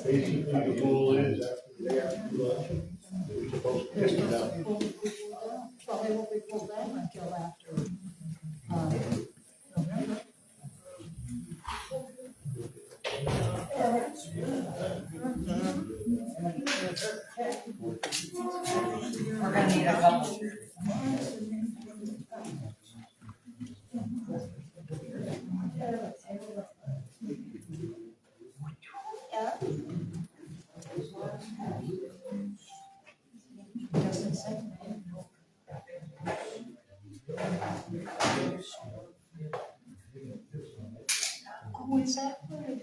Basically, the rule is after the day after the election, we're supposed to test it out. Well, they won't be pulled down until after, November. We're gonna need a couple. Doesn't say. Oh, is that right?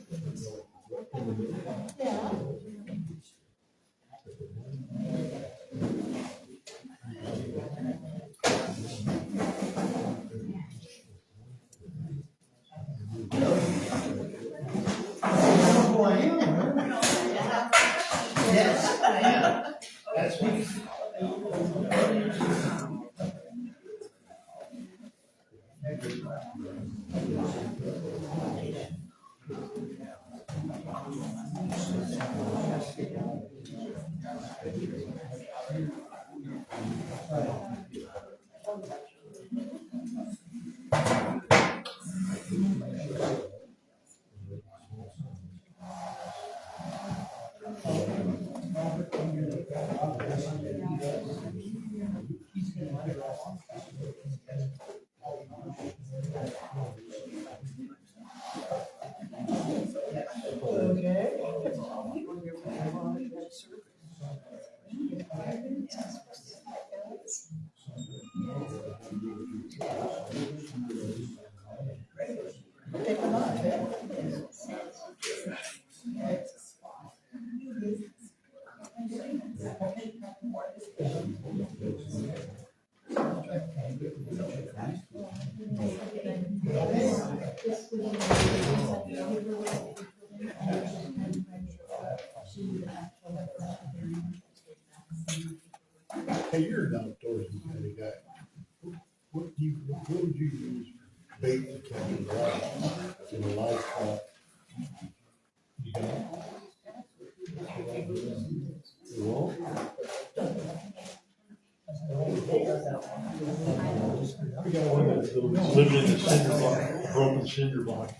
Yeah. Yes, I am. That's me. Take them off, eh? Hey, you're an outdoorsy kind of guy. What would you use bait to catch a rabbit in a live trap? You won't? We got one of those little, lived in the cinder block, broken cinder block.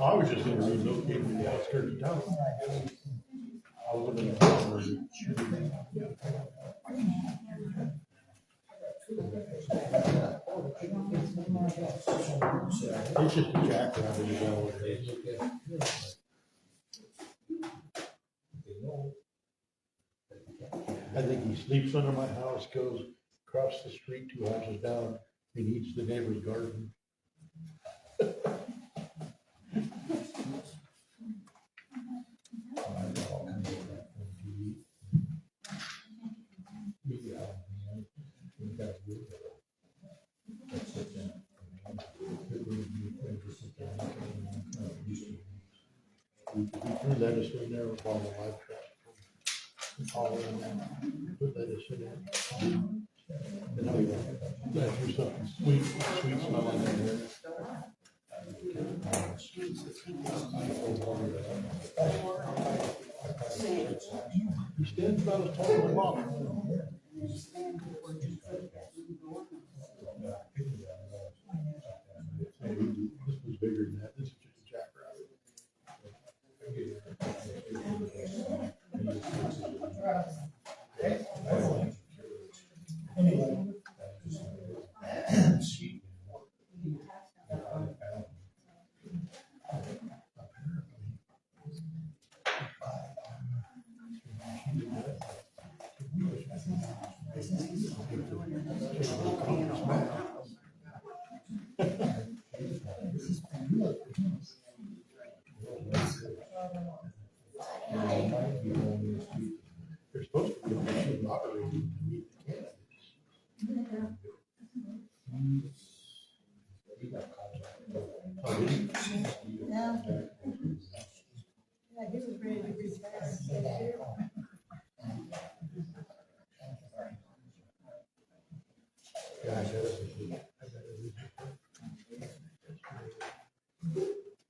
I was just gonna relocate to the outskirts of town. I was gonna. It's just a jackrabbit, is all it is. I think he sleeps under my house, goes across the street 2 houses down, and eats the neighbor's garden. We threw lettuce in there with all the live traps. All in there, put lettuce in there. And I threw something sweet smelling in there. He stands about as tall as a mom. This was bigger than that. This is just a jackrabbit. They're supposed to be. lottery to meet the candidates. Oh, did he? Yeah. Yeah, he was ready to retire. Yeah, I got it.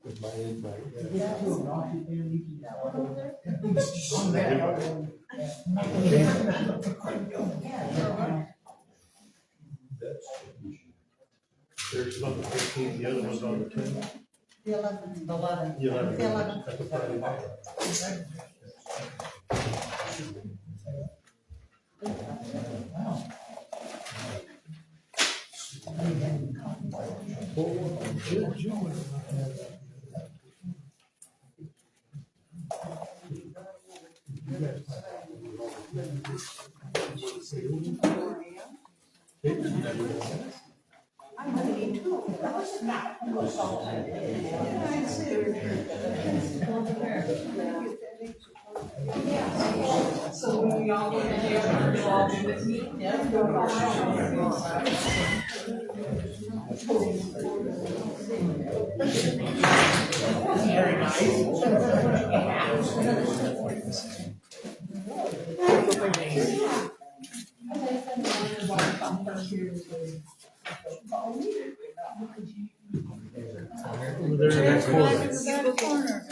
With my invite, yeah. There's one on the 15th, the other one's on the 10th. The 11th. 11. The 11th. The 11th. That's a Friday night. I'm gonna need two. So when we all get together, you'll all be with me? Very Over there in that corner.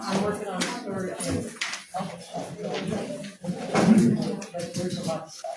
I'm working on a story. But there's a lot of stuff.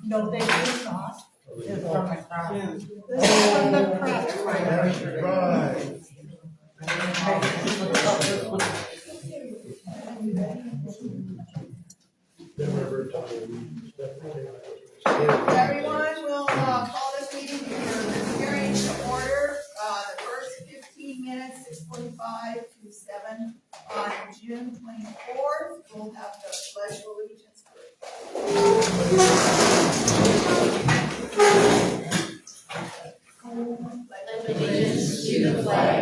No, they did not. It's from my car. This is from the press. Right. Everyone will call this meeting hearing to order. The first 15 minutes, 6:45 to 7 on June 24th. We'll have the pledge of allegiance Allegiance to the flag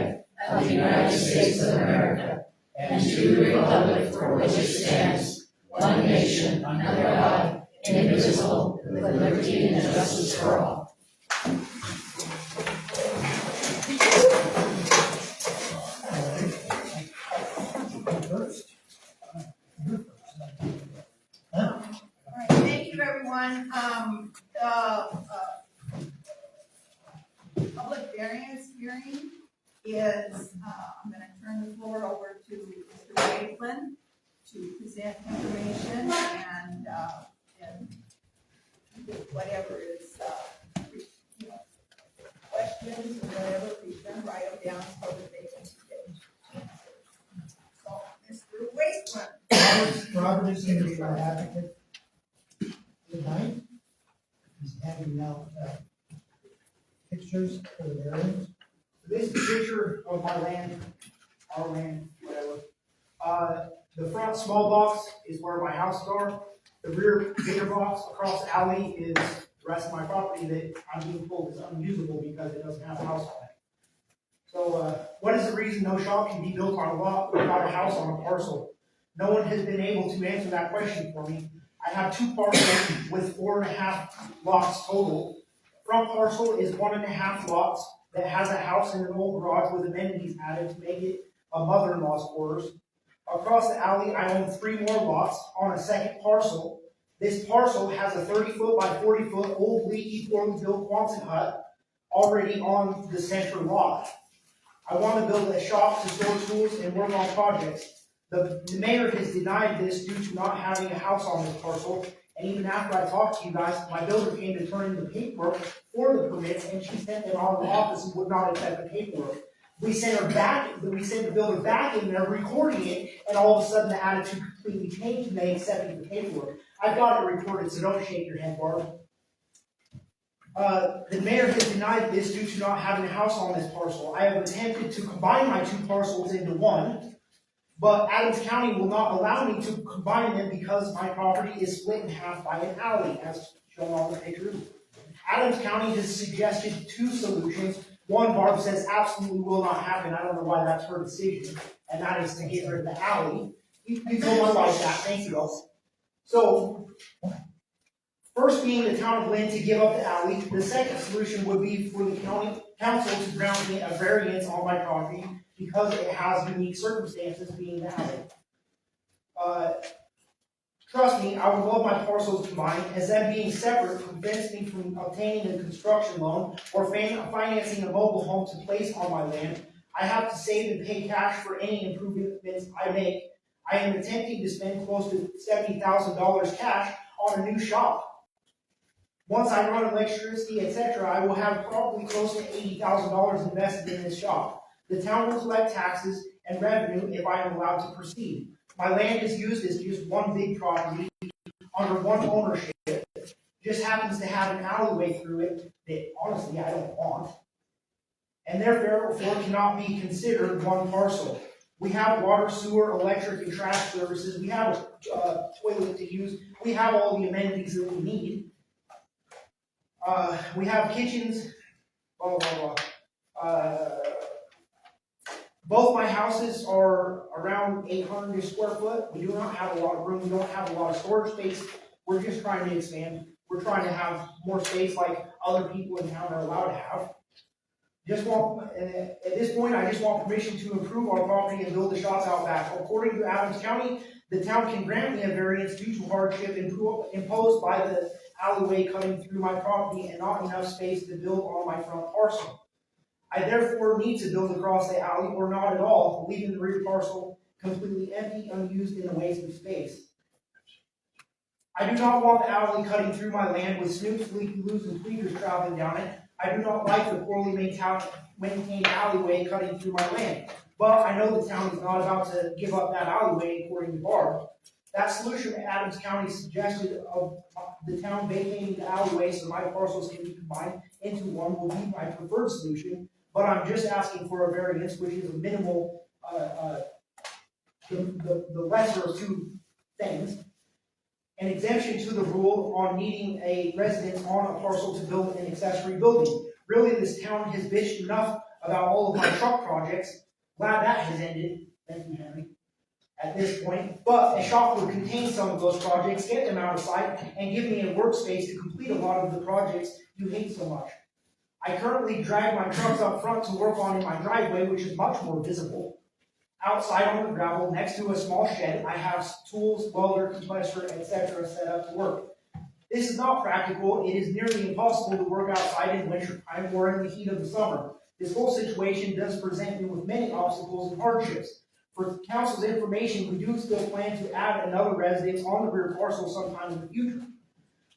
of the United States of America and to the republic for which it stands, one nation, under God, indivisible, with liberty and justice for all. All right, thank you, everyone. The public variance hearing is, I'm gonna turn the floor over to Mr. Wakeland to present information and whatever is, questions or whatever, please then write them down so Roberts is our advocate tonight. He's handing out pictures for the variance. This is a picture of my land, our land, whatever. The front small box is where my houses are. The rear bigger box across the alley is the rest of my property that I'm being told is unusable because it doesn't have a house on it. So, what is the reason no shop can be built on a lot without a house on a parcel? No one has been able to answer that question for me. I have 2 parcels with 4.5 lots total. Front parcel is 1.5 lots that has a house and an old garage with amenities added to make it a mother-in-law's quarters. Across the alley, I own 3 more lots on a second parcel. This parcel has a 30-foot by 40-foot old leaky, poorly built Quonset hut already on the center lot. I want to build a shop to store tools and work on projects. The mayor has denied this due to not having a house on this parcel, and even after I talked to you guys, my builder came to turn in the paperwork for the permits, and she sent them out of the office and would not accept the paperwork. We sent the builder back in there recording it, and all of a sudden the attitude completely changed and they accepted the paperwork. I've got it recorded, so don't shake your head, Barb. The mayor has denied this due to not having a house on this parcel. I have attempted to combine my 2 parcels into one, but Adams County will not allow me to combine them because my property is split in half by an alley, as shown on the picture. Adams County has suggested 2 solutions. One, Barb says absolutely will not happen. I don't know why that's her decision, and that is to get rid of the alley. You told my wife that, thank you. So, first being the town of Lynn to give up the alley. The second solution would be for the county council to grant me a variance on my property because it has unique circumstances being the alley. Trust me, I would love my parcels combined, as them being separate prevents me from obtaining a construction loan or financing a mobile home to place on my land. I have to save and pay cash for any improvements I make. I am attempting to spend close to $70,000 cash on a new shop. Once I run electricity, etc., I will have probably close to $80,000 invested in this shop. The town will collect taxes and revenue if I am allowed to proceed. My land is used as just one big property under one ownership. Just happens to have an alleyway through it that honestly I don't want. And therefore cannot be considered one parcel. We have water, sewer, electric, and trash services. We have a toilet to use. We have all the amenities that we need. We have kitchens, blah, blah, blah. Both my houses are around 800 square foot. We do not have a lot of room. We don't have a lot of storage space. We're just trying to expand. We're trying to have more space like other people in town are allowed to have. At this point, I just want permission to improve our property and build a shop out back. According to Adams County, the town can grant me a variance due to hardship imposed by the alleyway cutting through my property and not enough space to build on my front parcel. I therefore need to build across the alley or not at all, leaving the rear parcel completely empty, unused, and a waste of space. I do not want the alley cutting through my land with snoops, leaky-loos, and tweeters traveling down it. I do not like the poorly maintained alleyway cutting through my land. But I know the town is not about to give up that alleyway, according to Barb. That solution Adams County suggested of the town vacating the alleyway so my parcels can be combined into one will be my preferred solution. But I'm just asking for a variance, which is a minimal, the lesser of 2 things. An exemption to the rule on needing a residence on a parcel to build an accessory building. Really, this town has bitched enough about all of my truck projects. Glad that has ended. Thank you, Henry. At this point, but a shop would contain some of those projects, get them out of sight, and give me a workspace to complete a lot of the projects you hate so much. I currently drag my trucks up front to work on in my driveway, which is much more visible. Outside on the gravel, next to a small shed, I have tools, welder, compressor, etc. set up to work. This is not practical. It is nearly impossible to work outside in winter time or in the heat of the summer. This whole situation does present me with many obstacles and hardships. For council's information, we do still plan to add another residence on the rear parcel sometime in the future.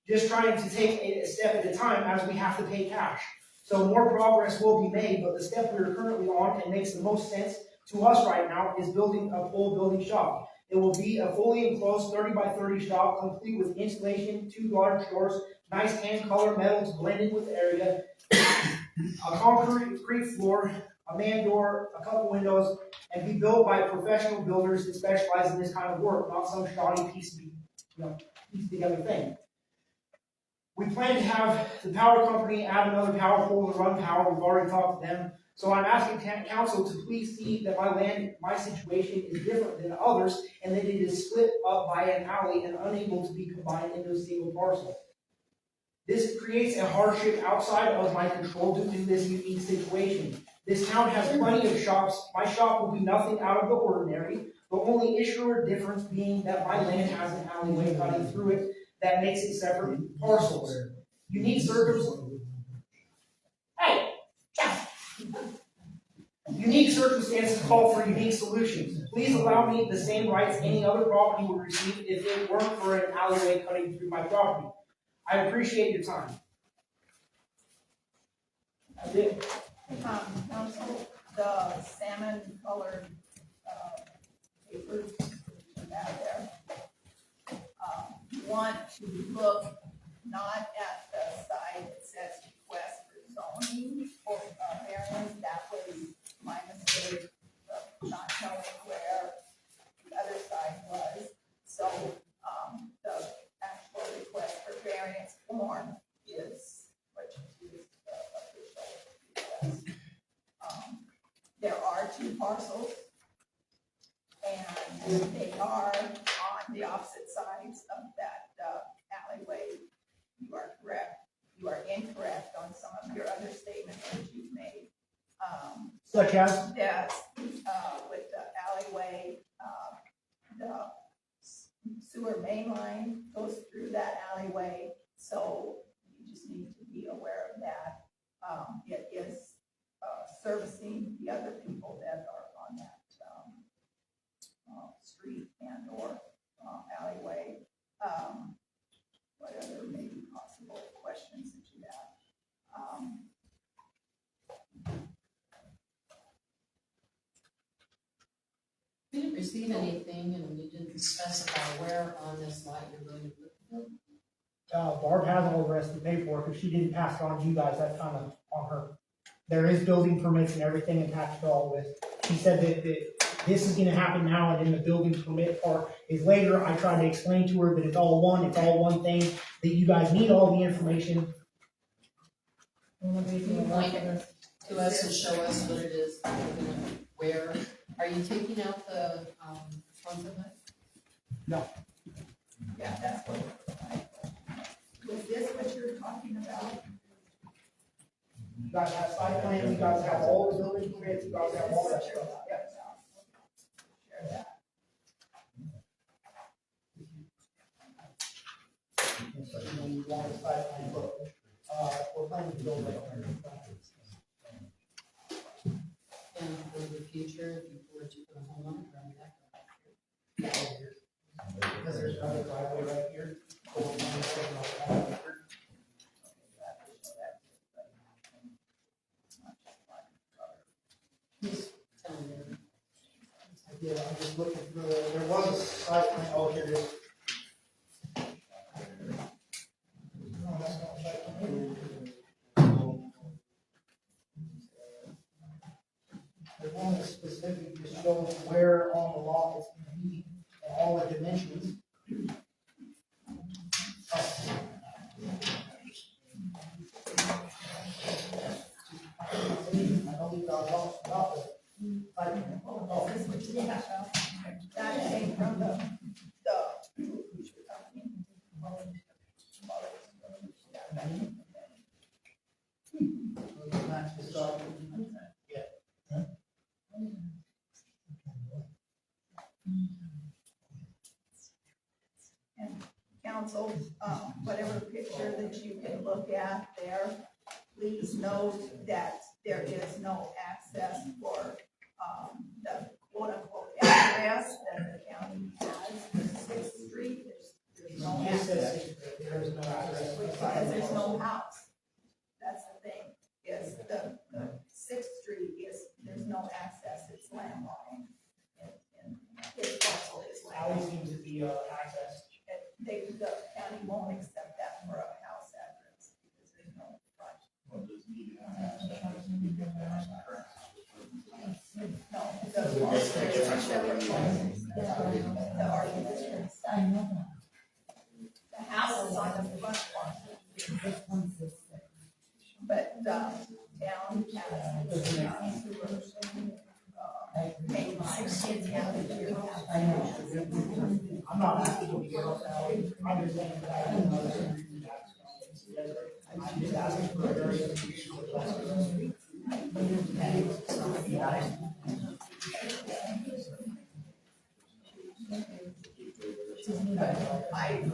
Just trying to take it a step at a time as we have to pay cash. So more progress will be made, but the step we are currently on and makes the most sense to us right now is building a full building shop. It will be a fully enclosed 30 by 30 shop, complete with installation, 2 large doors, nice tan color metals blended with area, a concrete floor, a man door, a couple windows, and be built by professional builders that specialize in this kind of work, not some shoddy piece together thing. We plan to have the power company add another power pole to run power. We've already talked to them. So I'm asking council to please see that my situation is different than others, and that it is split up by an alley and unable to be combined into a single parcel. This creates a hardship outside of my control due to this unique situation. This town has plenty of shops. My shop will be nothing out of the ordinary. The only issue or difference being that my land has an alleyway cutting through it that makes it separate parcels. Unique circumstances call for unique solutions. Please allow me the same rights any other property would receive if it weren't for an alleyway cutting through my property. I appreciate your time. That's it. Council, the salmon colored, papers out there. Want to look not at the side that says request for zoning or variance, that was my mistake of not knowing where the other side was. So, the actual request for variance form is what you use the official request. There are 2 parcels, and they are on the opposite sides of that alleyway. You are correct. You are incorrect on some of your other statements that you've made. Such as? That, with the alleyway, the sewer main line goes through that alleyway, so you just need to be aware of that. It is servicing the other people that are on that street and or alleyway. What other maybe possible questions that you have? We didn't receive anything, and you didn't specify where on this lot you're going to put the building. Barb has all the rest of the paperwork. If she didn't pass it on to you guys, that's kind of on her. There is building permits and everything attached to all this. She said that this is gonna happen now, and then the building permit part is later. I tried to explain to her that it's all one thing, that you guys need all the information. Can you point to us and show us what it is, where, are you taking out the, front of it? Yeah, that's what. Was this what you're talking about? You guys have site plans, you guys have all the building permits, you guys have all that stuff. Yeah. Share that. You want a site plan, look, we're planning to build that. And for the future, if you were to put a home on it, or on that. Because there's another driveway right here. Tell me. Yeah, I'm just looking through, there was a site plan, oh, here it is. No, that's not a site plan. There's one that specifically just shows where on the lot it's gonna be, and all the dimensions. I don't think I'll talk about it. Oh, This is what you have. That came from the. match this up. And council, whatever picture that you can look at there, please note that there is no access for, the quote-unquote address that the county has, for 6th Street, there's no It access. says there's no address. Because there's no house. That's the thing, is the 6th Street is, there's no access, it's landlocked. And his parcel is landlocked. The argument. I know that. The house is on the front lawn, This one's the same. but, town has, sewers, main lines in town here. I know. I'm not asking you to get off the alley, I'm just saying that I have another reason that. I'm just asking for a variance.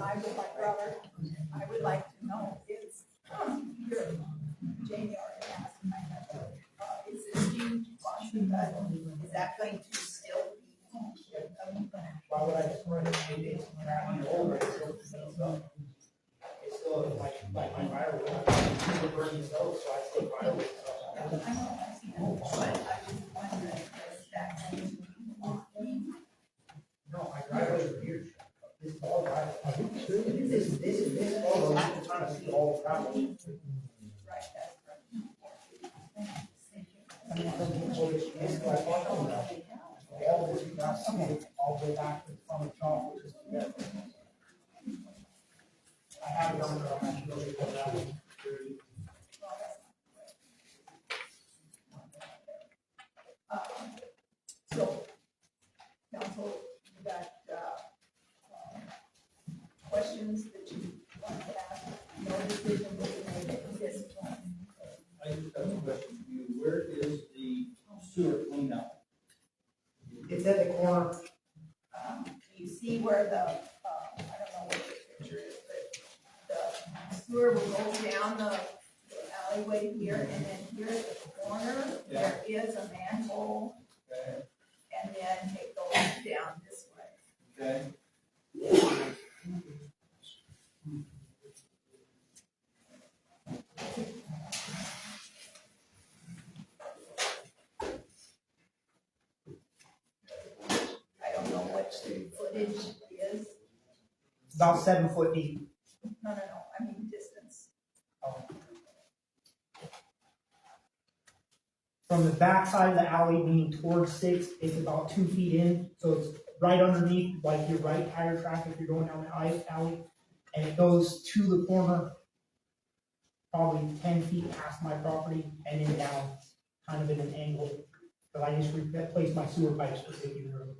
I would like, Robert, I would like to know is, your, Jamie already asked, existing Washington, is that going to still be? Why would I just run it, it's around here over, it's still like my fire, we're burning stove, so I still fire with stuff. I know, I know, but I just wondering, is that going to be? No, my driveway is here. This is all driveway. I think so. This all, I'm just trying to see all the driveway. Right, that's right. All this, you got to see all the way back to the front of the shop, which is together. I have it on there, I'm actually going to put that in. So, council, you got, questions that you want to ask? No decision was made at this point. I just have a question for you. Where is the sewer cleanout? It's at the corner, You see where the, I don't know what the picture is, but the sewer will go down the alleyway here, and then here at the corner, there is a manhole, Okay, and then it goes down this way. okay. I don't know what the footage is. it's about 7 foot deep. No, I mean distance. From the back side of the alley leaning towards 6, it's about 2 feet in, so it's right underneath, like your right tire track if you're going down the alley. And it goes to the corner, probably 10 feet past my property, and then down, kind of in an angle. But I just replaced my sewer pipes for safety room.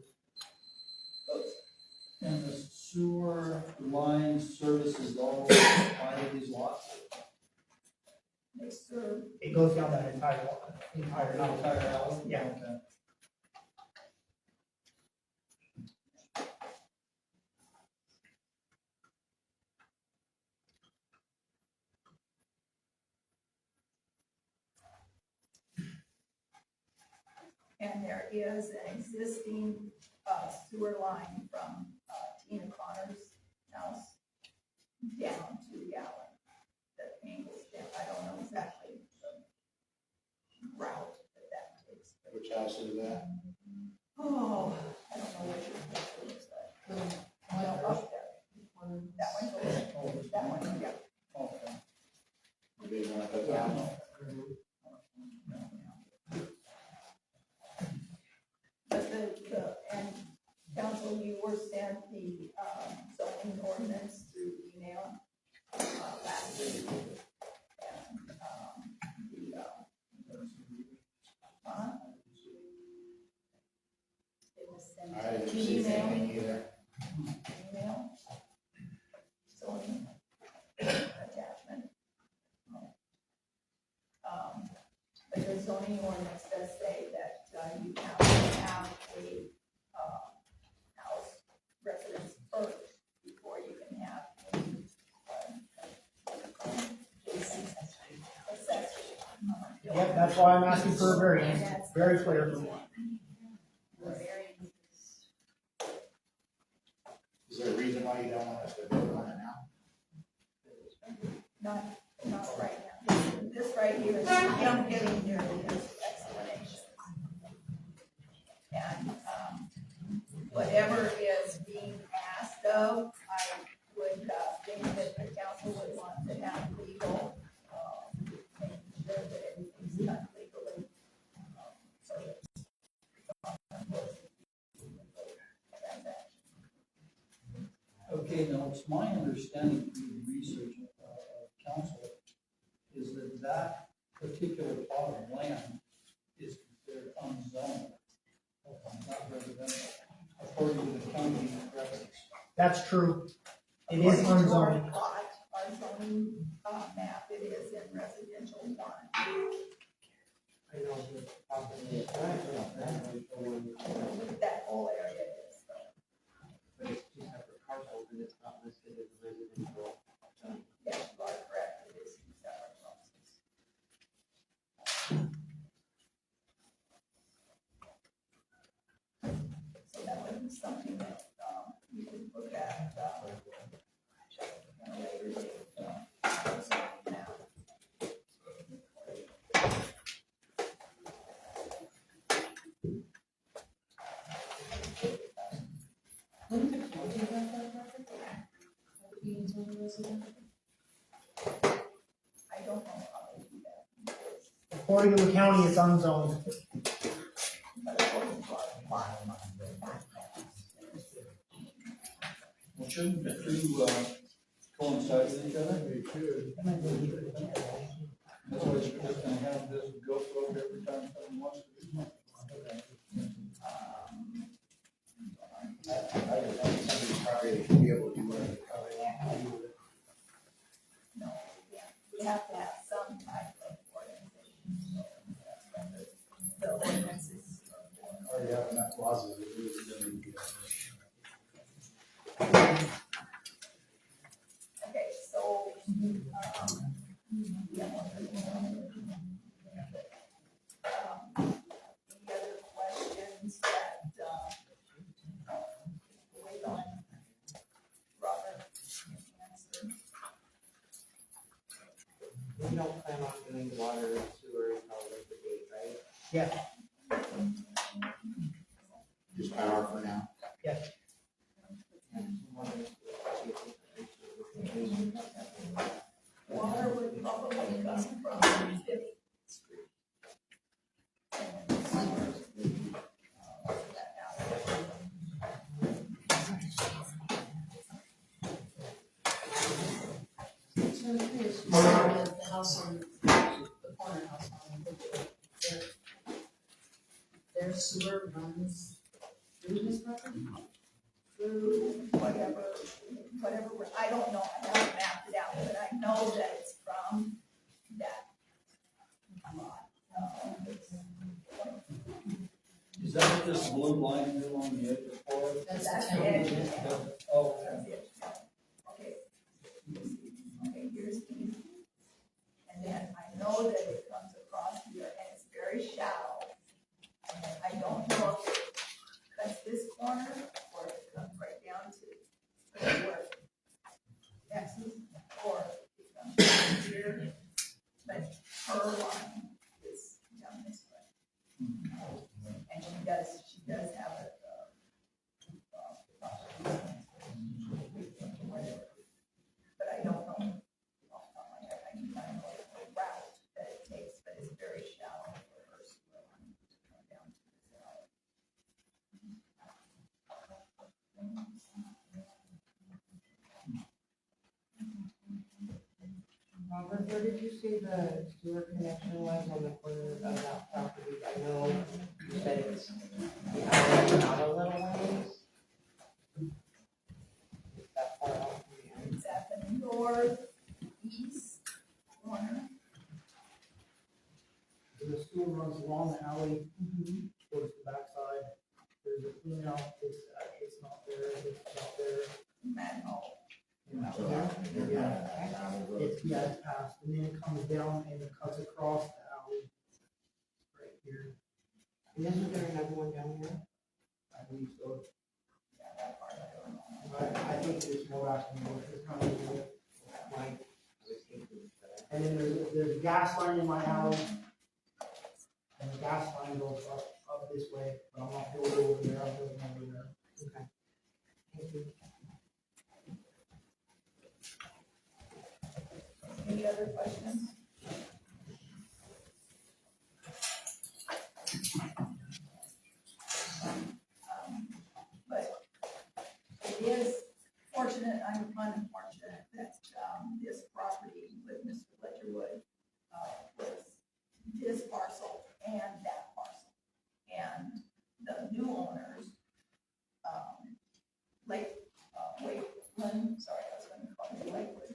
And the sewer line services all five of these lots? They serve, It goes down that entire alley. Entire alley? Yeah. Okay. and there is an existing, sewer line from, Tina Connor's house down to the alley. That angles down, I don't know exactly the route that takes. Which house is that? Oh, I don't know what your picture looks like. Well, up there. That one goes, that one, yeah. Okay. We didn't want to put that on. But and council, you were sent the, zoning ordinance through email, last week. And, it was sent I didn't to see email. anything either. Email. Zoning attachment. But the zoning ordinance does say that, you have to have a, house residence first before you can have any, accessory. Yep, that's why I'm asking for a variance, it's very clear. Is there a reason why you don't want us to vote on it now? Not right now. This right here is, I'm giving you his explanation. And, whatever is being asked of, I would, think that the council would want to have legal, making sure that everything's done legally. So that Okay, now it's my understanding through the research of council is that that particular plot of land is considered unzoned, not residential, according to the county records. That's true. It is According to our unzoned. plot, our zoning, map, it is in residential one. I know, but probably, That whole area is, so. But it's two separate parcels and it's not listed as a residential. Yes, you are correct, it is two separate processes. So that would be something that, you could look at, at a later date, now. I don't know how they do that. According to the county, it's unzoned. But according to our plot, Well, shouldn't the two, coincide with each other? They could. That's why you're just gonna have this go through every time someone wants to do something. I would think somebody's probably should be able to do whatever the hell they want to do with it. no, we have to have some type of organization. So that's what the ordinances are for. Already have enough clauses that really doesn't need to be. Okay, so, yeah. Any other questions that, wait on Robert answer? We don't plan on doing water and sewer until Labor Day, right? Yeah, Just power for now. Water would probably come from Fifth Street. And sewer would be, that alley. So I'm curious, you said that the house on, the corner house on, their sewer runs through this property? Through whatever, I don't know, I haven't mapped it out, but I know that it's from that lot. Is that what this blue line is on the edge of the forest? That's That's the town. it. limit. Oh, That's it. Okay. Okay, here's the, and then I know that it comes across here and it's very shallow. And I don't know if it cuts this corner or if it comes right down to where Texas, or it comes down here. But her line is down this way. And she does have a, whatever. But I don't know, off the top of my head, I can kind of know the route that it takes, but it's very shallow for her sewer line to come down to this alley. Robert, where did you see the sewer connection was on the corner of that property? I know you said it's the alley out a little ways. Is that far off? It's at the northeast corner. the sewer runs along the alley towards the backside. There's a clean out, it's not there, it's not there. Manhole. Yeah, it's past, and then it comes down and it cuts across the alley. Right here, And isn't there another one down here? I believe so. Yeah, that part I don't know. I think there's more back in there, it's kind of cool. Like, I was thinking that. And then there's a gas line in my alley. And the gas line goes up this way, but I'm not building over there, I'm building over there. Okay. Thank you. Any other questions? But it is, fortunately, unfortunate that, this property with Mr. Ledgerwood, was this parcel and that parcel. And the new owners, Lakeland, sorry, I was gonna call it Lakewood,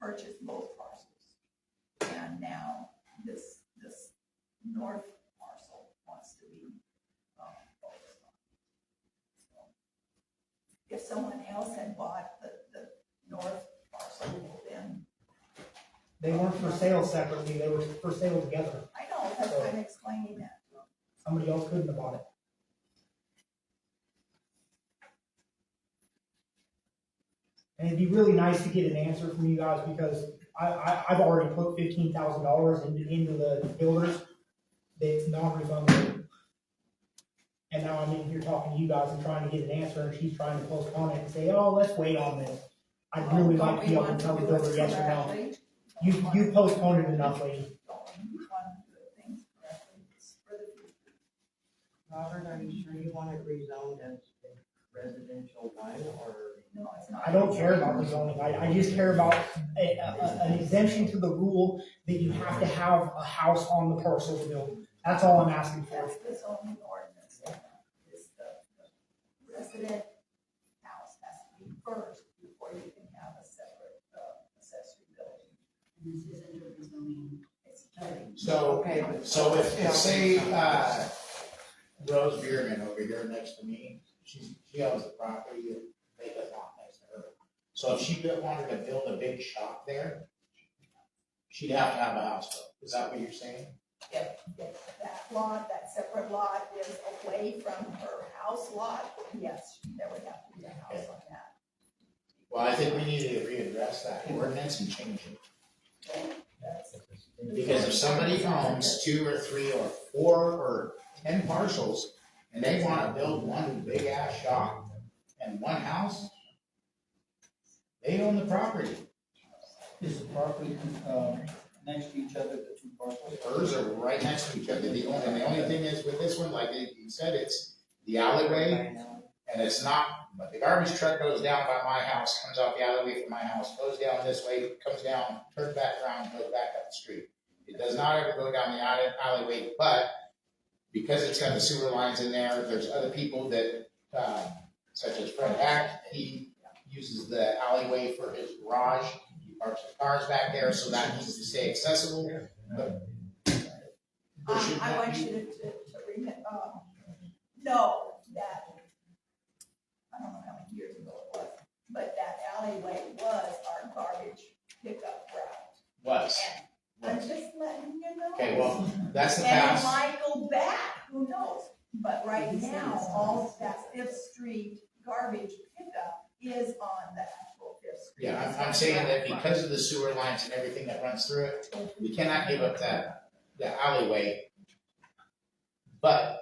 purchased both parcels. And now this north parcel wants to be, focused on. So, if someone else had bought the north parcel, then, They weren't for sale separately, they were for sale together. I know, that's why I'm explaining that to them. Somebody else couldn't have bought it. And it'd be really nice to get an answer from you guys, because I've already put $15,000 into the builders. That's non-refundable. And now I'm in here talking to you guys and trying to get an answer, and she's trying to postpone it and say, oh, let's wait on this. I'd really like to be able to tell the builder yes or no. You postponed it enough, lady. Robert, are you sure you want it rezoned as residential one, or? No, it's not. I don't care about rezoning, I just care about an exemption to the rule that you have to have a house on the parcel to build. That's all I'm asking for. That's the zoning ordinance, is the resident house has to be first before you can have a separate, accessory building. This isn't a rezoning. It's very. So, Okay. so if say, Rose Bierman over here next to me, she owns the property, they live out next to her. So if she wanted to build a big shop there, she'd have to have a house built. Is that what you're saying? If that lot, that separate lot is away from her house lot, yes, there would have to be a house on that. Well, I think we need to readdress that ordinance and change it. Because if somebody owns 2 or 3 or 4 or 10 parcels, and they wanna build one big ass shop and one house, they own the property. Is the property, next to each other, the two parcels? Hers are right next to each other. The only thing is with this one, like you said, it's the alleyway, and it's not, but the garbage truck goes down by my house, comes out the alleyway from my house, goes down this way, comes down, turns back around, goes back up the street. It does not ever go down the alleyway, but because it's got the sewer lines in there, there's other people that, such as Fred Hack, he uses the alleyway for his garage. He parks his cars back there, so that needs to stay accessible. But I want you to remember, know that, I don't know how many years ago it was, but that alleyway was our garbage pickup route. was. And I'm just letting you know. Okay, well, that's the And it past. might go back, who knows? But right now, all that Fifth Street garbage pickup is on the actual Fifth Street. Yeah, I'm saying that because of the sewer lines and everything that runs through it, we cannot give up that alleyway. But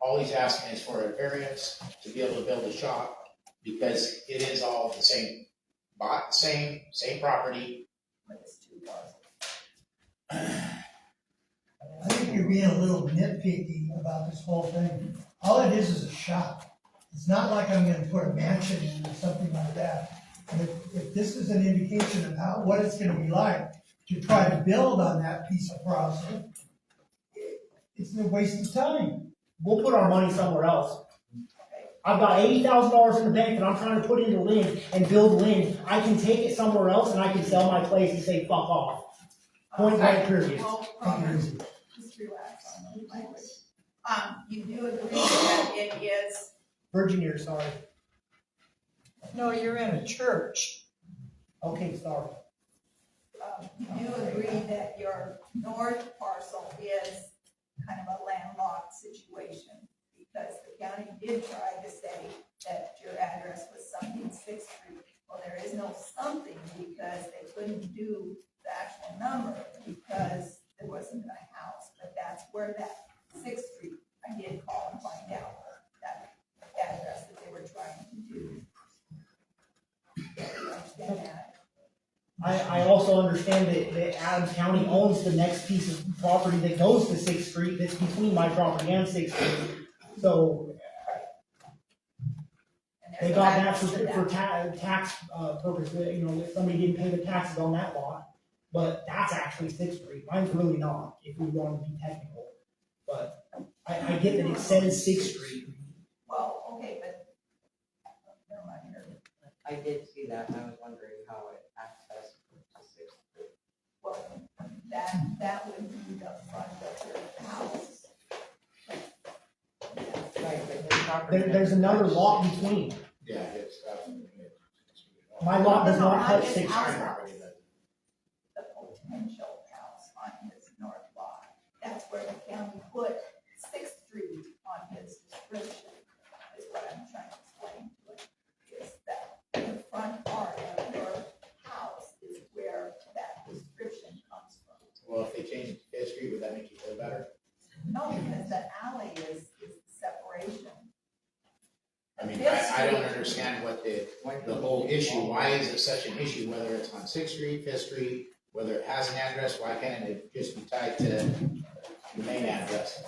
all he's asking is for a variance to be able to build a shop, because it is all the same, bought same property. But it's 2 parcels. I think you're being a little nitpicky about this whole thing. All it is a shop. It's not like I'm gonna put a mansion in or something like that. And if this is an indication of what it's gonna be like to try to build on that piece of property, it's a waste of time. We'll put our money somewhere else. I've got $80,000 in the bank that I'm trying to put into Lynn and build Lynn. I can take it somewhere else and I can sell my place and say, fuck off. Point blank period. Just relax on the language. You do agree that it is, Virginia, sorry. No, you're in a church. Okay, sorry. you do agree that your north parcel is kind of a landlocked situation, because the county did try to say that your address was something 6th Street. Well, there is no something, because they couldn't do the actual number because there wasn't a house, but that's where that 6th Street, I did call and find out that address that they were trying to do. You understand that? I also understand that Adams County owns the next piece of property that goes to 6th Street, that's between my property and 6th Street. So, They there's got that access to for tax, purposes, if somebody didn't pay the taxes on that lot. But that's actually Sixth Street, mine's really not, if we want to be technical. But I get that it says Sixth Street. Well, okay, but, never mind here. I did see that, and I was wondering how it accessed to Sixth Street. Well, that would be the front of your house. Right, but his property. There's another lot between. Yeah, it's, My lot does not touch It's Sixth Street. outside. The potential house on his north lot. That's where the county put Sixth Street on his description, is what I'm trying to explain to him. Is that the front part of your house is where that description comes from. well, if they change Fifth Street, would that make you feel better? No, because the alley is separation. I mean, I don't understand what the whole issue, why is it such an issue, whether it's on Sixth Street, Fifth Street, whether it has an address, why can't it just be tied to the main address?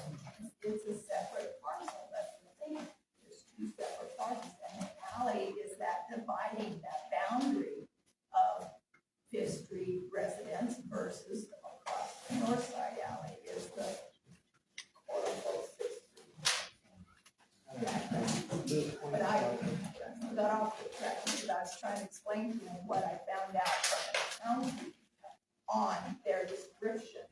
It's a separate parcel, that's the thing. There's two separate parcels, and the alley is that dividing, that boundary of Fifth Street residence versus across the north side alley is the quote unquote Sixth Street. But I got off the track because I was trying to explain to him what I found out from the county on their description.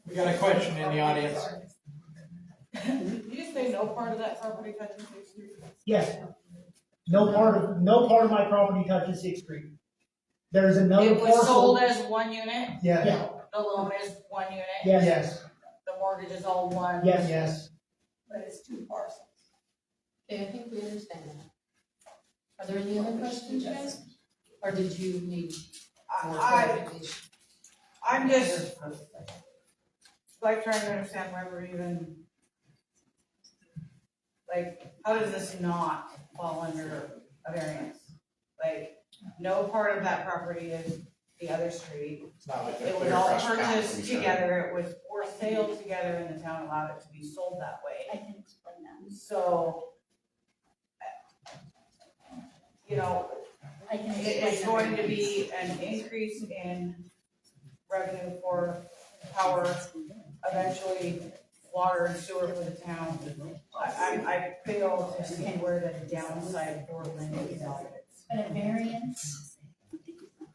We got a question in the audience. Did you say no part of that property touches Sixth Street? Yes. No part of my property touches Sixth Street. There's another It was parcel. sold as one unit, Yeah, Yeah, the loan is one unit, yes, the mortgage is all one. yes. But it's two parcels. Okay, I think we understand that. Are there any other questions, you guys? Or did you need more clarification? I'm just, like, trying to understand why we're even, like, how does this not fall under a variance? Like, no part of that property is the other street. It's not like It they're was clear all across town from purchased each other. together, it was for sale together, and the town allowed it to be sold that way. I can explain that. So, you know, I can it's going to be an increase in revenue for power, eventually water and sewer for the town. I fail to see where the downside for Lynn is. But a variance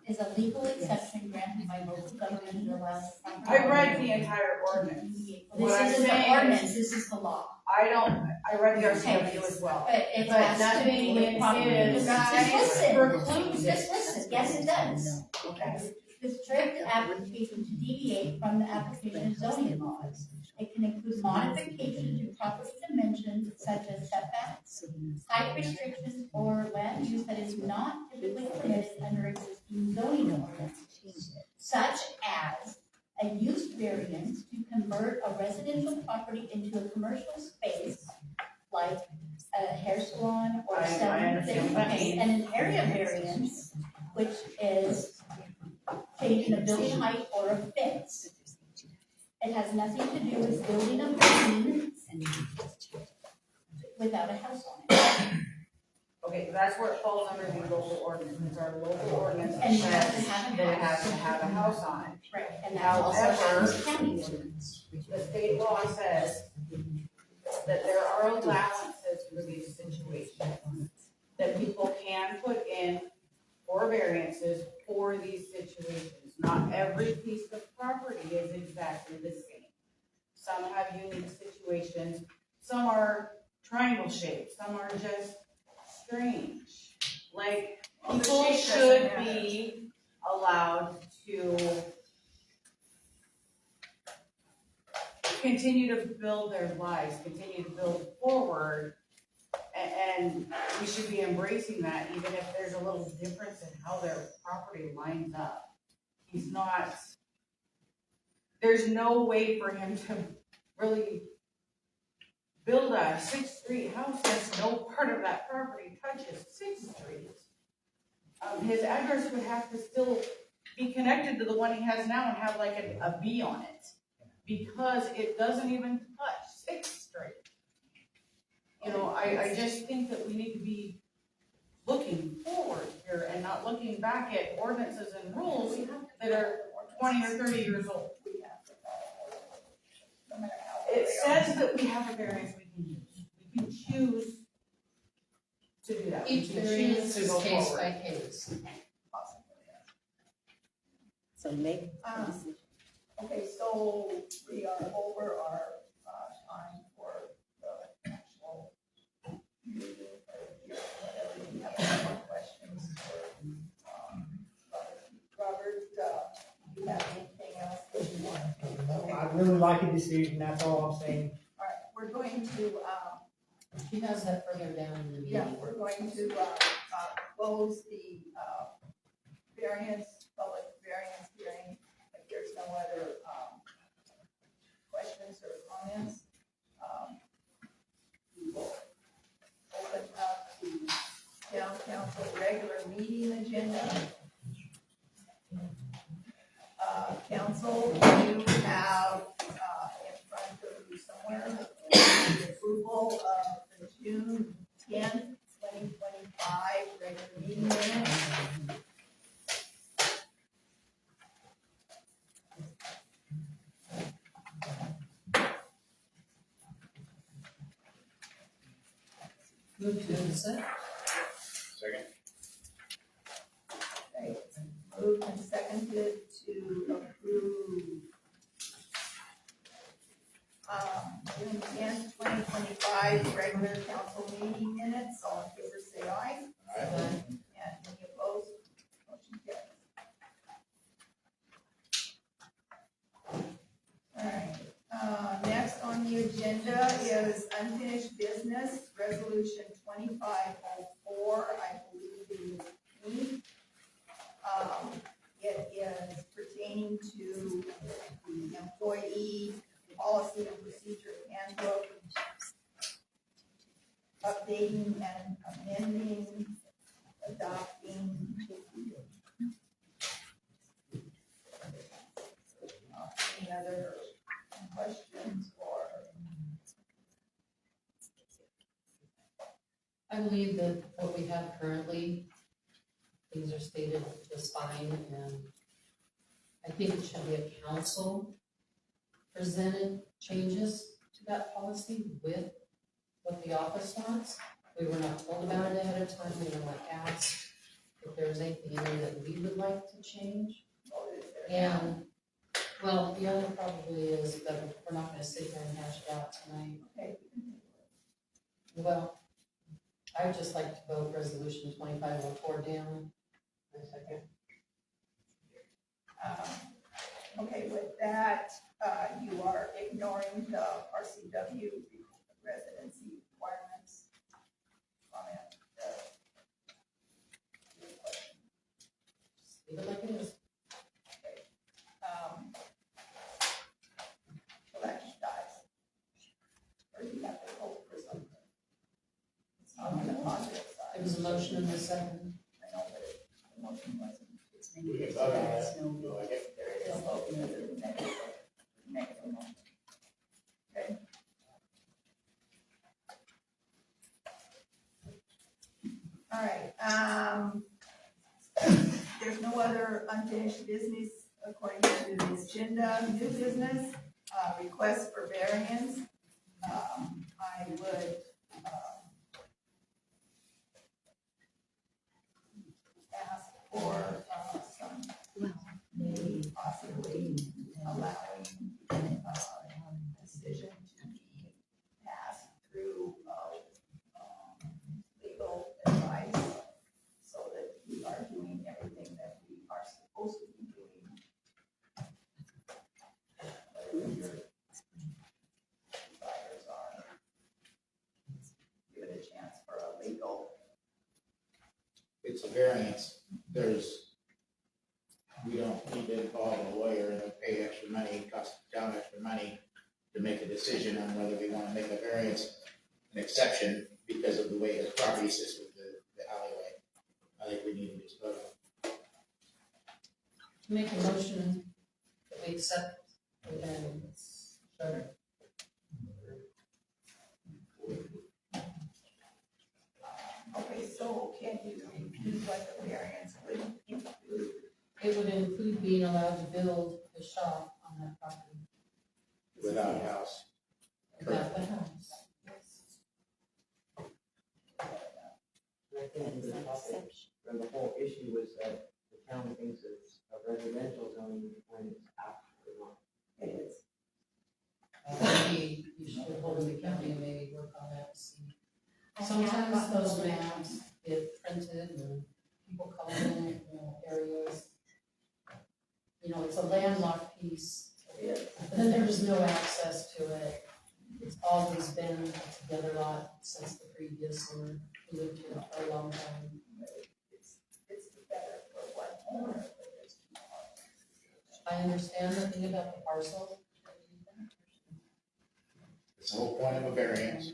is a legal exception granted by local government that allows. I read the entire ordinance. What I'm This isn't the saying ordinance, is, this is the law. I read the RCW as well. But it But has to nothing do with property. is- Just listen, precludes it. just listen, yes, it does. Okay. The strict application to deviate from the application of zoning laws. It can include modifications to property dimensions such as setbacks, height restrictions, or land use that is not typically permitted under existing zoning laws. Such as a use variance to convert a residential property into a commercial space, like a hair salon or I understand what that Okay, means. and an area variance, which is changing a building height or a fence. It has nothing to do with building a building without a house on it. Okay, that's where it falls under the local ordinance. It's our local ordinance that And you have to says have a that it has house. to have a house on it. Right, and that's also However- Adams County ordinance. The state law says that there are allowances for these situations, that people can put in for variances for these situations. Not every piece of property is exactly the same. Some have unique situations, some are triangle shaped, some are just strange. Like, Well, the people shape should doesn't matter. be allowed to continue to build their lives, continue to build forward. And we should be embracing that, even if there's a little difference in how their property lines up. He's not, there's no way for him to really build a Sixth Street house that's no part of that property touches Sixth Street. His address would have to still be connected to the one he has now and have like a B on it. Because it doesn't even touch Sixth Street. You know, I just think that we need to be looking forward here and not looking back at ordinances and rules that are 20 or 30 years old. It says that we have a variance we can use. We can choose to do that. We Each can variance choose to is go case forward. by case. So make a decision. Okay, so we are over our, time for the actual meeting, or whatever, you have any more questions for, Robert, do you have anything else that you want to know? I'd really like a decision, that's all I'm saying. All right, we're going to, He has that further down in the meeting. yeah, we're going to, close the, public variance hearing. If there's no other, questions or comments, we will open up the town council regular meeting agenda. Council, you have, in front of you somewhere, the approval of the June 10th, 2025 regular meeting minutes. Move to accept. Second. Okay, moved and seconded to approve, June 10th, 2025 regular council meeting minutes. All in favor, say aye. Alright. And any opposed? Motion carries. All right, next on the agenda is unfinished business, resolution 2504, I believe it is me. It is pertaining to the employee policy and procedure handbook, updating and amending, adopting. Any other questions or? I believe that what we have currently, things are stated just fine, and I think it should be a council presented changes to that policy with what the office wants. We were not told about it ahead of time, we were not asked if there was anything in there that we would like to change. And, well, the other probably is that we're not gonna sit here and hash it out tonight. Okay. Well, I would just like to vote resolution 2504 down. A second. Okay, with that, you are ignoring the RCW residency requirements. Comment. Just leave it like it is. So that just dies. Or do you have to hope for something? It's not on the positive side. There was a motion in the second. I know, but the motion wasn't. We can vote on that. Do I get- There is a vote, because it's a negative motion. Okay. All right, there's no other unfinished business according to the agenda. New business, request for variance. I would, ask for, some, maybe possibly allowing, decision to be passed through, legal advice, so that we are doing everything that we are supposed to be doing. Whatever your desires are. Give it a chance for a legal. It's a variance, we don't need to involve a lawyer and pay extra money, cost the town extra money to make a decision on whether we wanna make a variance, an exception because of the way his property sits with the alleyway. I think we need to just vote on it. Make a motion that we accept the variance. Sure. Okay, so can you repeat what the variance would include? It would include being allowed to build a shop on that property Without a house. without the house. And I think the topic, or the whole issue was that the town thinks it's a residential zone when it's actually not. It is. Maybe you should hold the county and maybe work on that to see. Sometimes those maps get printed and people call in, areas. It's a landlocked piece, but then there's no access to it. It's always been a together lot since the previous owner, who lived here for a long time. It's better for one owner, but there's two owners. I understand the thing about the parcel. It's the whole point of a variance.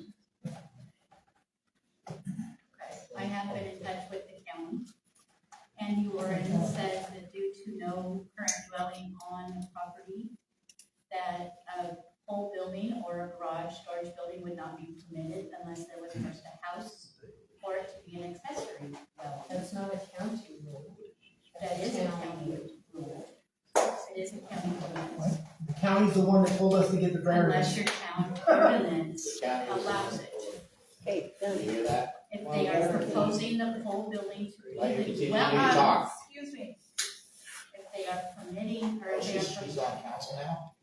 I have been in touch with the county, and the ordinance says that due to no current dwelling on the property, that a whole building or a garage storage building would not be permitted unless there was first a house for it to be an accessory dwelling. That's not a county rule. That is a county rule. It is a county ordinance, The county's the one that told us to get the unless variance. your town ordinance The county was- allows it. Hey, You hear that? If they are proposing the whole building to be Let her a continue dwelling, to talk. Excuse me, if they are permitting or Oh, if they are she's on council now?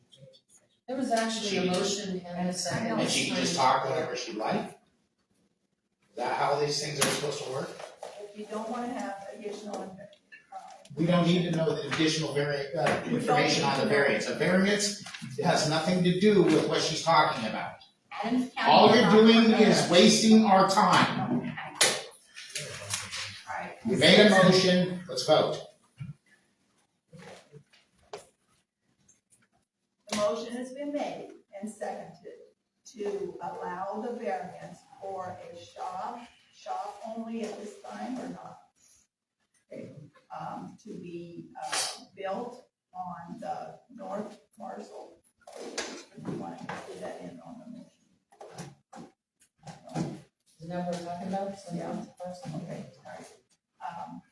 There was actually a She- motion and a second. And she can just talk whenever she like? Is that how these things are supposed to work? if you don't wanna have additional, We don't need to know the additional information on the variance. A variance has nothing to do with what she's talking about. Adams County. All is you're not doing permitted. is wasting our time. alright. We made a motion, let's vote. The motion has been made and seconded to allow the variance for a shop only at this time or not? Okay, to be, built on the north parcel. If you want to put that in on the motion. Isn't that what we're talking about? So Yeah. it's a parcel. Okay, all right.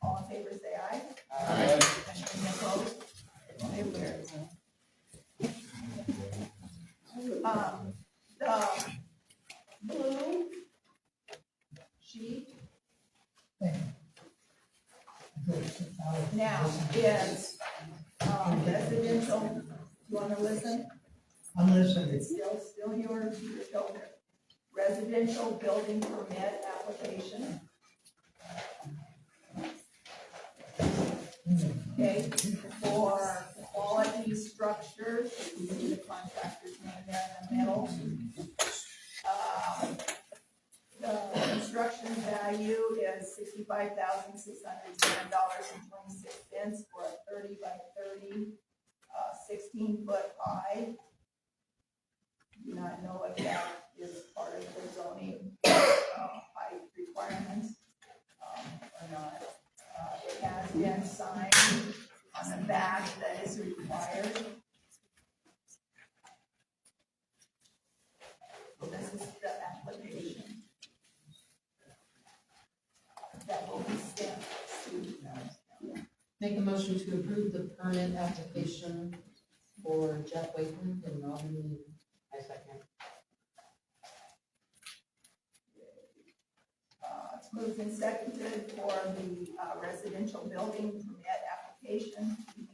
All in favor, say aye. Aye. Any opposed? Okay, carries. The blue sheet now is, residential, you wanna listen? I'm listening. It's still yours, your shoulder. Residential building permit application. Okay, for quality structures, you see the contractor's name there in the middle. The construction value is $65,607.26 for a 30 by 30, 16-foot high. Do not know if that is part of the zoning, height requirements, or not. It has been signed on the back that is required. This is the application that will be sent to Make a motion to approve the permit application for Jeff Wakeman and Robin Lee. I second. It's moved and seconded for the residential building permit application to be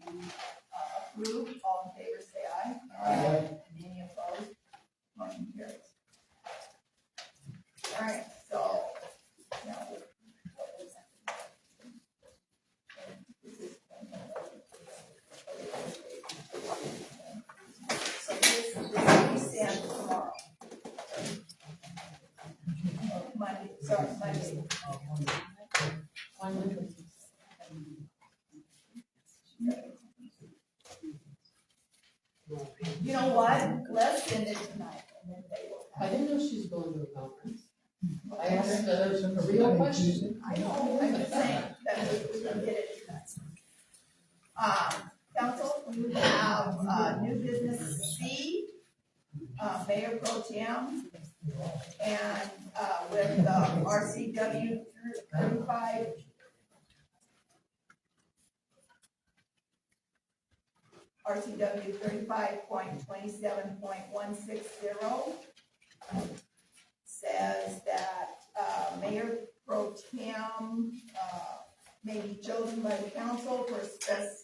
approved. All in favor, say aye. Aye. And any opposed? Motion carries. All right, so now. what is that? So this will be sent tomorrow. Monday, sorry, Monday. One minute. You know what? Let's send it tonight and then they will I have. didn't know she was going to a conference. I asked a real question. I know, I'm just saying that we can get it tonight. Mayor Pro Tem, and, with, RCW 35. RCW 35.27.160 says that, Mayor Pro Tem, may be chosen by the council for a specified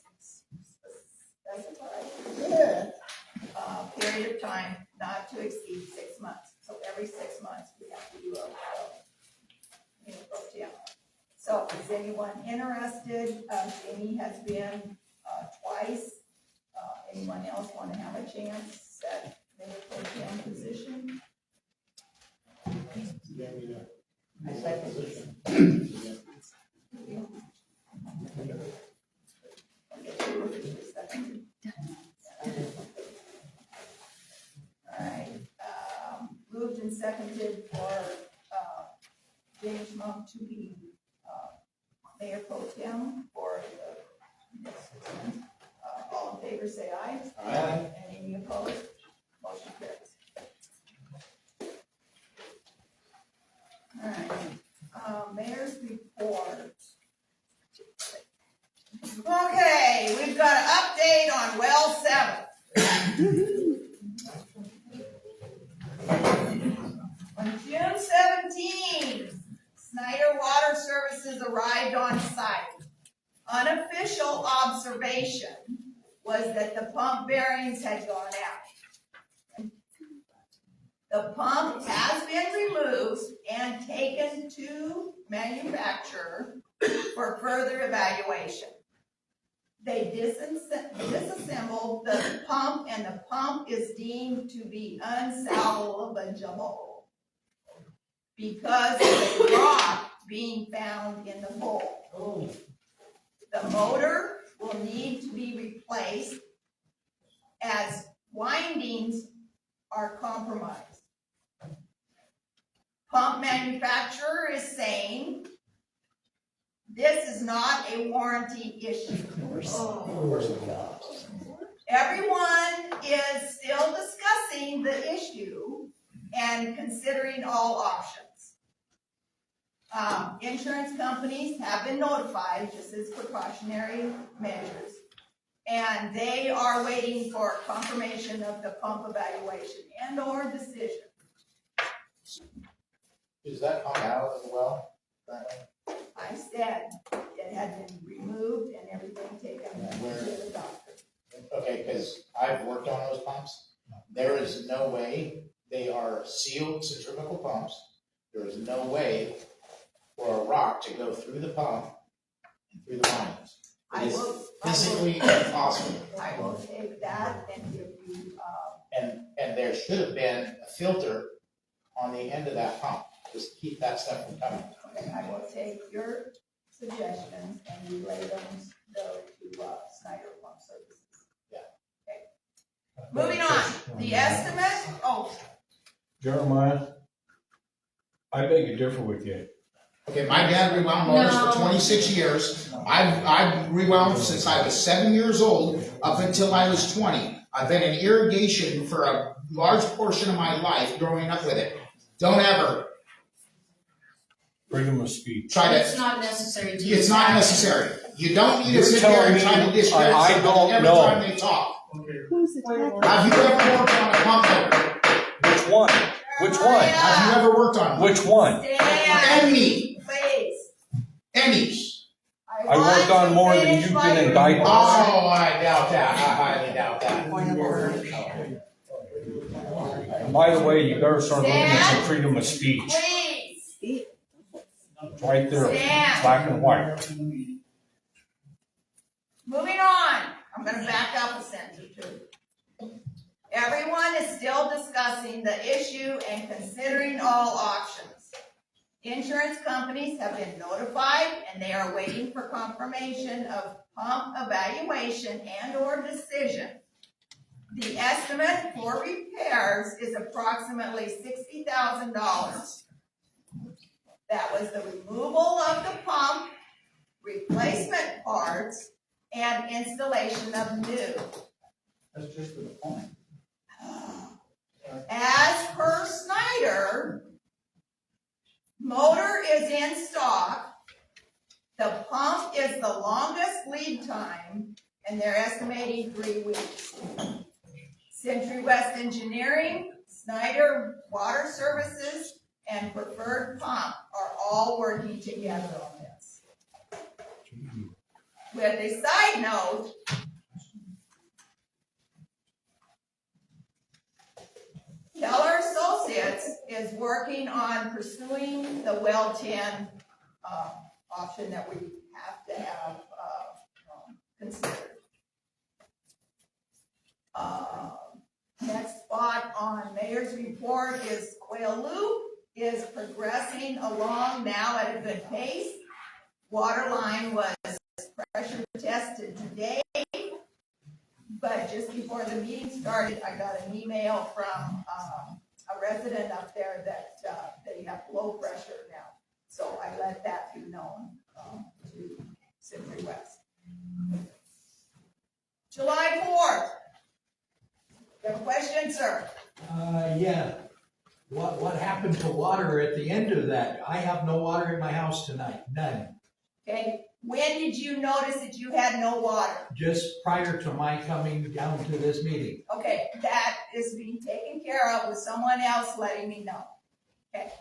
period of time not to exceed 6 months. So every 6 months, we have to do a Mayor Pro Tem. So is anyone interested? Jamie has been, twice. Anyone else want to have a chance at Mayor Pro Tem position? I second. All right, moved and seconded for, James Monk to be, Mayor Pro Tem for the next 6 months. All in favor, say aye. Aye. And any opposed? Motion carries. All right, mayor's report. Okay, we've got an update on well 7. On June 17th, Snyder Water Services arrived on site. Unofficial observation was that the pump bearings had gone out. The pump has been removed and taken to manufacturer for further evaluation. They disassembled the pump, and the pump is deemed to be unsalvageable because of the rock being found in the hole. The motor will need to be replaced as windings are compromised. Pump manufacturer is saying this is not a warranty issue. Everyone is still discussing the issue and considering all options. Insurance companies have been notified, just as precautionary measures, and they are waiting for confirmation of the pump evaluation and or decision. Is that pump out of the well? I said it had been removed and everything taken to the doctor. Okay, because I've worked on those pumps. There is no way, they are sealed centrifugal pumps. There is no way for a rock to go through the pump and through the lines. It is physically impossible. I will take that and give you, And there should have been a filter on the end of that pump, just to keep that stuff from coming. okay, I will take your suggestions and relay them though to Snyder Pump Services. Yeah. Okay. Moving on, the estimate, Jeremiah, I beg to differ with you. Okay, my dad rewound motors for 26 years. I've rewound since I was 7 years old up until I was 20. I've been in irrigation for a large portion of my life growing up with it. Don't ever Freedom of speech. try It's to, not necessary to. it's not necessary. You don't need to You're sit there and telling try me to disparage I somebody don't every know. time they talk. Who's attacking? Have you ever worked on a pump motor? Which one? Which one? Have you ever worked on one? Which one? Dan, Any. please. Any. I worked on more than you can indict us. Oh, I doubt that. I highly doubt that. Point of order. And by the way, you better start looking at some freedom of speech. Please. It's right there, Stand. black and white. Moving on, I'm gonna back up a sentence or two. Everyone is still discussing the issue and considering all options. Insurance companies have been notified and they are waiting for confirmation of pump evaluation and or decision. The estimate for repairs is approximately $60,000. That was the removal of the pump, replacement parts, and installation of new. That's just for the pump. As As per Snyder, motor is in stock. The pump is the longest lead time, and they're estimating 3 weeks. Century West Engineering, Snyder Water Services, and Preferred Pump are all working together on this. With a side note, Keller Associates is working on pursuing the well 10 option that we have to have considered. Next spot on mayor's report is Quail Loop is progressing along now at a good pace. Water line was pressure tested today, but just before the meeting started, I got an email from a resident up there that they have low pressure now. So I let that be known to Century West. July 4th. You have a question, sir? Yeah. What happened to water at the end of that? I have no water in my house tonight, none. Okay, when did you notice that you had no water? Just prior to my coming down to this meeting. Okay, that is being taken care of with someone else letting me know. Okay.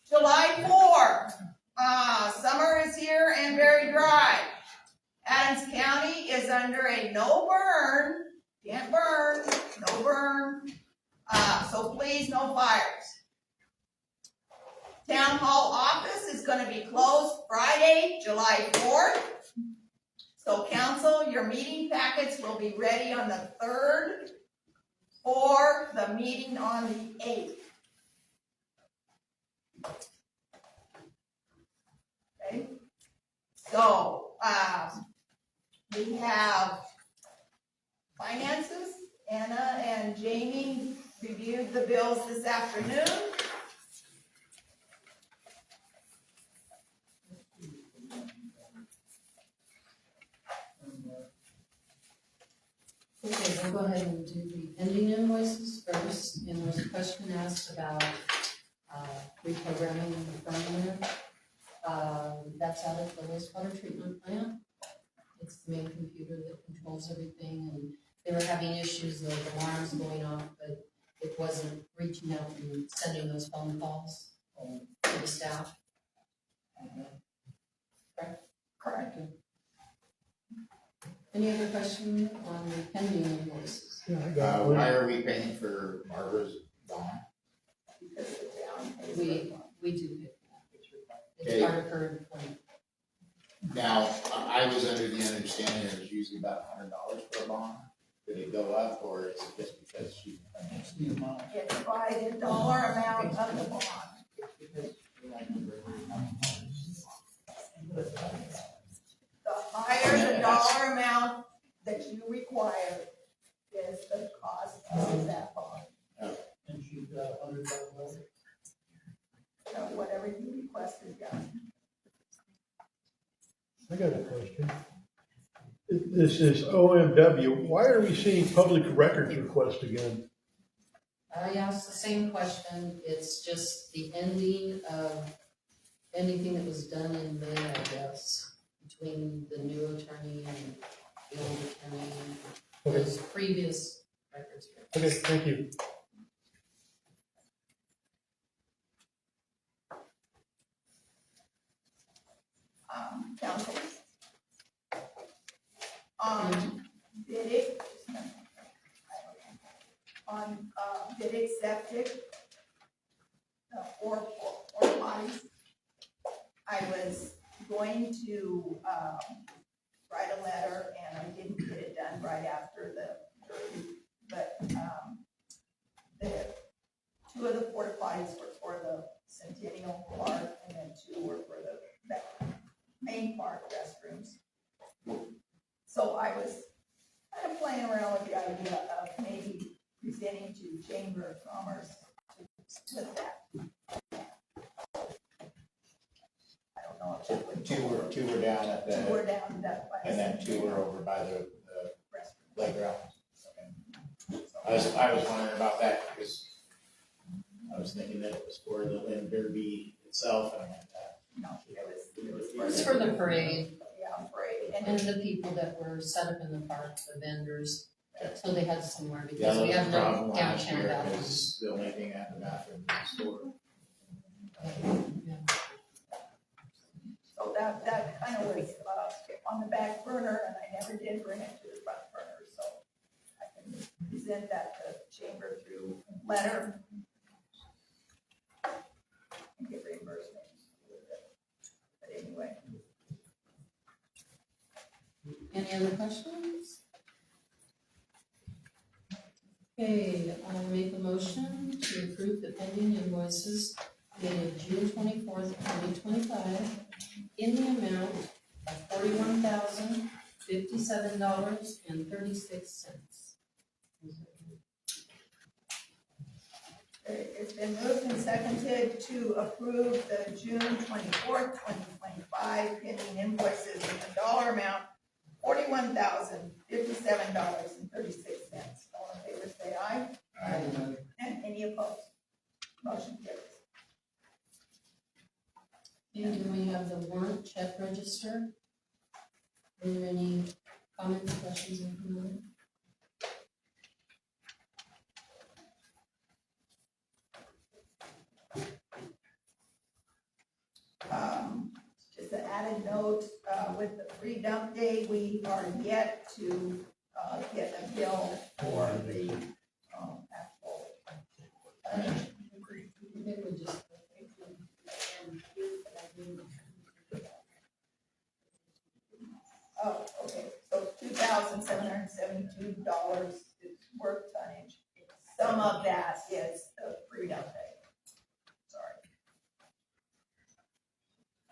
July 4, summer is here and very dry. Adams County is under a no burn, can't burn, no burn, so please no fires. Town Hall office is going to be closed Friday, July 4th. So council, your meeting packets will be ready on the 3rd for the meeting on the 8th. Okay, so we have finances. Anna and Jamie reviewed the bills this afternoon. Okay, we'll go ahead and do the pending invoices first, and there's a question asked about reprogramming the firmware. That's out at the wastewater treatment plant. It's the main computer that controls everything, and they were having issues of alarms going off, but it wasn't reaching out and sending those phone calls to the staff. Correct. Any other question on the pending invoices? Why are we paying for Barbara's bond? We do pay for that. It's Okay. part of her employment. Now, I was under the understanding it was usually about $100 for a bond. Did it go up, or is it just because she? It's the amount. It's by the dollar amount of the bond. The higher the dollar amount that you require is the cost of that bond. And she's got $100,000. So whatever you requested, yeah. I got a question. This is OMW. Why are we seeing public records request again? I asked the same question. It's just the ending of anything that was done in May, I guess, between the new attorney and the old attorney. Okay. Those previous records. Okay, thank you. Council. Biddick, on Biddick Septic, or bodies, I was going to write a letter, and I didn't get it done right after the jury, but the two of the porta potties were for the Centennial Park, and then two were for the main park restrooms. So I was kind of playing around with the idea of maybe presenting to Chamber of Commerce to split that. I don't know if that would. Two were down at Two were the, down that. and then two were over by the restroom. playground. So I was wondering about that because I was thinking that it was for the Lynn Derby itself and No, it was It's for the parade Yeah, parade. and the people that were set up in the park, the vendors, so they had somewhere yeah, because that we was have a no problem last downtown year bathrooms. because the only thing at the bathroom in the store. So that kind of was, on the back burner, and I never did bring it to the front burner, so I can present that to chamber through letter. And get reimbursement. But anyway, Any other questions? Okay, I'll make a motion to approve the pending invoices dated June 24th, 2025 in the amount of $41,057.36. it's been moved and seconded to approve the June 24th, 2025 pending invoices in the dollar amount $41,057.36. All in favor, say aye. Aye. And any opposed? Motion carries. And then we have the warrant check register. Are there any comments, questions, or comments? Just an added note, with the free dump day, we are yet to, get a bill for the, actual. I think we just. Oh, okay, so $2,772 is worth tonnage. Some of that is the free dump day.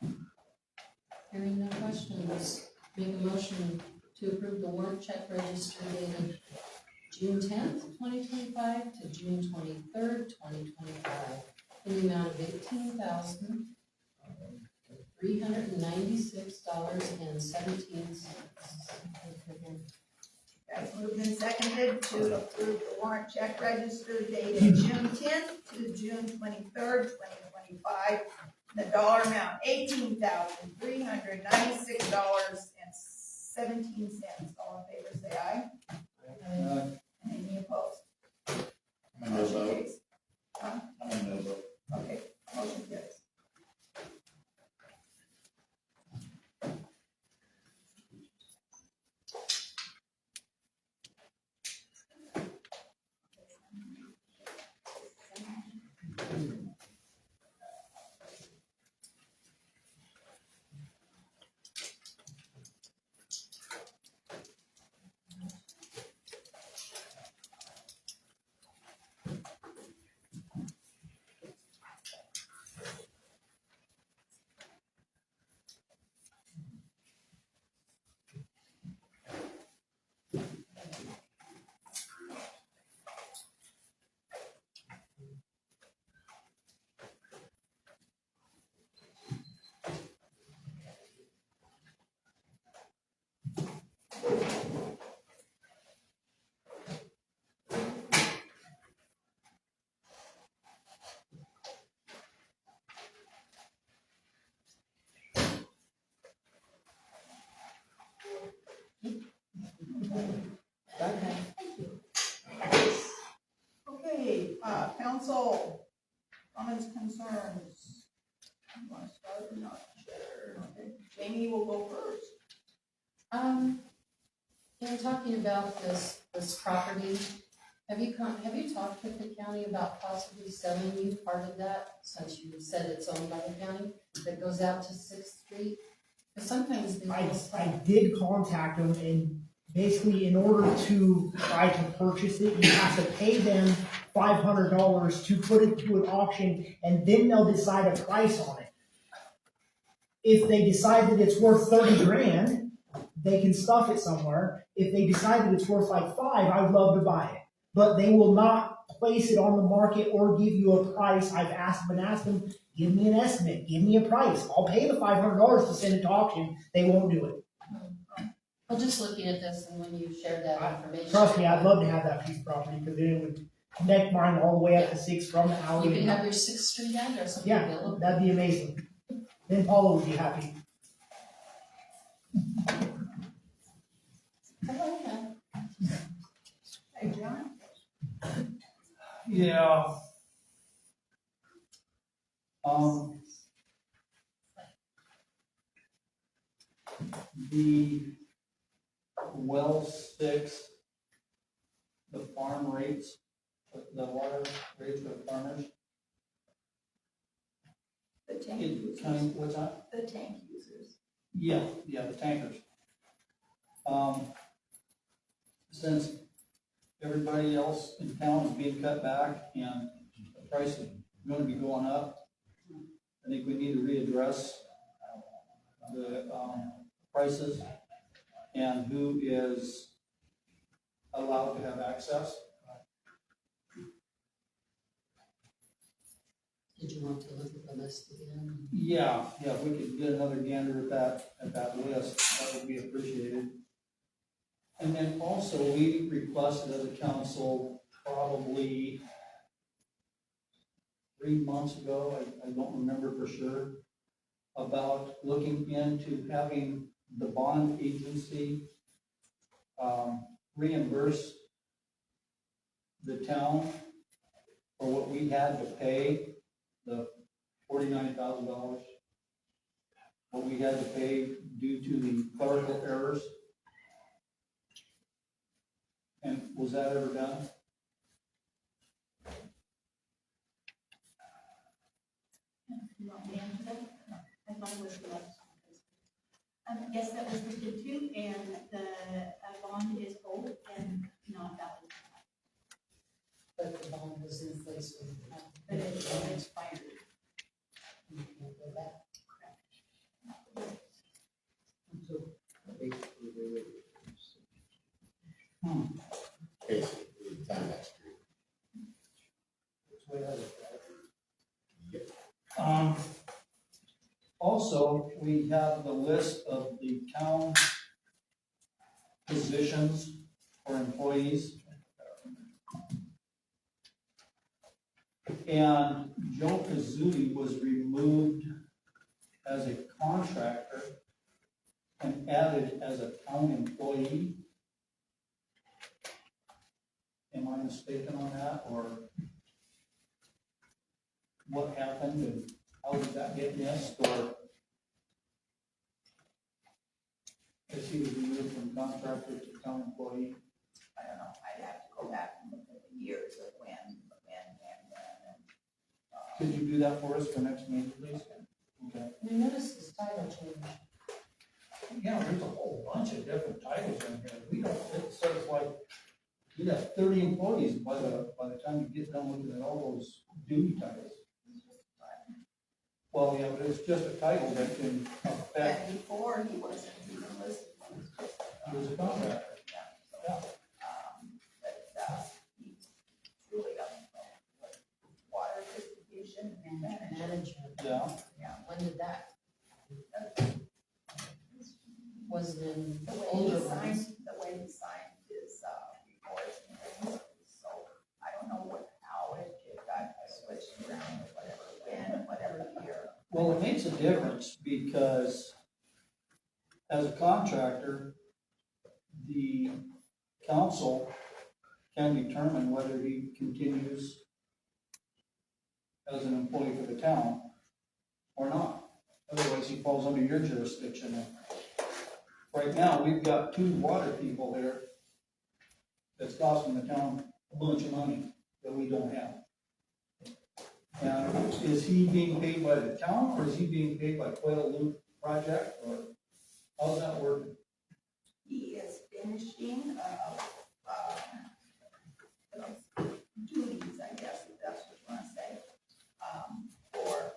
Sorry. Hearing no questions, make a motion to approve the warrant check register dated June 10th, 2025 to June 23rd, 2025 in the amount of $18,396.17. That's moved and seconded to approve the warrant check register dated June 10th to June 23rd, 2025. The dollar amount, $18,396.17. All in favor, say aye. And any opposed? I'm a no Motion vote. carries. Huh? I'm a no vote. Okay, motion carries. Okay, council, comments, concerns? You want to start or not? Sure. Okay, Jamie will go first. Talking about this property, have you talked with the county about possibly selling you part of that, since you said it's owned by the county, that goes out to Sixth Street? Because sometimes they. I did contact them, and basically in order to try to purchase it, you have to pay them $500 to put it to an auction, and then they'll decide a price on it. If they decide that it's worth 30 grand, they can stuff it somewhere. If they decide that it's worth like $5, I'd love to buy it. But they will not place it on the market or give you a price. I've been asked them, give me an estimate, give me a price. I'll pay the $500 to send it to auction. They won't do it. Well, just looking at this and when you shared that information. Trust me, I'd love to have that piece of property, because then it would connect mine all the way up to 6 from the You alley. can have your 6th Street address Yeah, available. that'd be amazing. Then Paula would be happy. Hey, John? Yeah. The well 6, the farm rates, the water rates for the farmers, The tank it users. kind of, what's that? The tank users. Yeah, the tankers. Since everybody else in town is being cut back and the price is gonna be going up, I think we need to readdress the, prices and who is allowed to have access. Did you want to look at the list again? Yeah, if we could get another gander at that list, that would be appreciated. And then also, we requested as a council probably 3 months ago, I don't remember for sure, about looking into having the bond agency reimburse the town for what we had to pay, the $49,000, what we had to pay due to the clerical errors. And was that ever done? You want me to answer that? I thought it was the last. Yes, that was listed too, and the bond is old and not valid, But the bond was in place when. but it is expired. You can't go back. Basically, it's on that street. Also, we have the list of the town positions for employees. And Joe Pizzuti was removed as a contractor and added as a town employee. Am I mistaken on that, or what happened and how did that get missed, or as he was removed from contractor to town employee? I don't know, I'd have to go back and look at the years of when. Could you do that for us for next meeting, please? Okay. You notice this title change. Yeah, there's a whole bunch of different titles in here. We don't, it says like, you have 30 employees by the time you get done looking at all those duty titles. Well, yeah, but it's just a title that can affect, And before, he wasn't even listed. he was a contractor. Yeah. But, he really doesn't know what water distribution and management. Management. Yeah. When did that? Was it in The way older he ones? signed his, reports and things, so I don't know how it got switched around or whatever, when, whatever year. Well, it makes a difference because as a contractor, the council can determine whether he continues as an employee for the town or not. Otherwise, he falls under your jurisdiction. Right now, we've got 2 water people there that's costing the town a bunch of money that we don't have. And is he being paid by the town, or is he being paid by Quail Loop Project, or how's that working? He is finishing, duties, I guess, if that's what you wanna say, for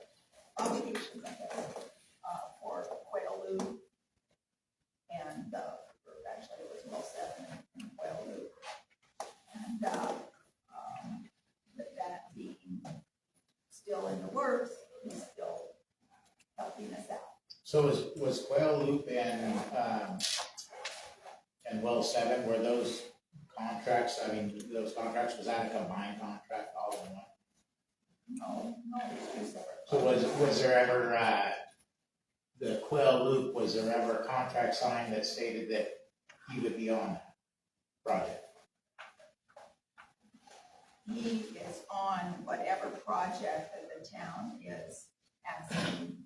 obligations, I guess, for Quail Loop. And, actually it was well 7 in Quail Loop. And, but that being still in the works, he's still helping us out. So was Quail Loop and, and well 7, were those contracts, was that a combined contract all in one? No, it's two separate. So was there ever, the Quail Loop, was there ever a contract signed that stated that he would be on that project? He is on whatever project that the town is asking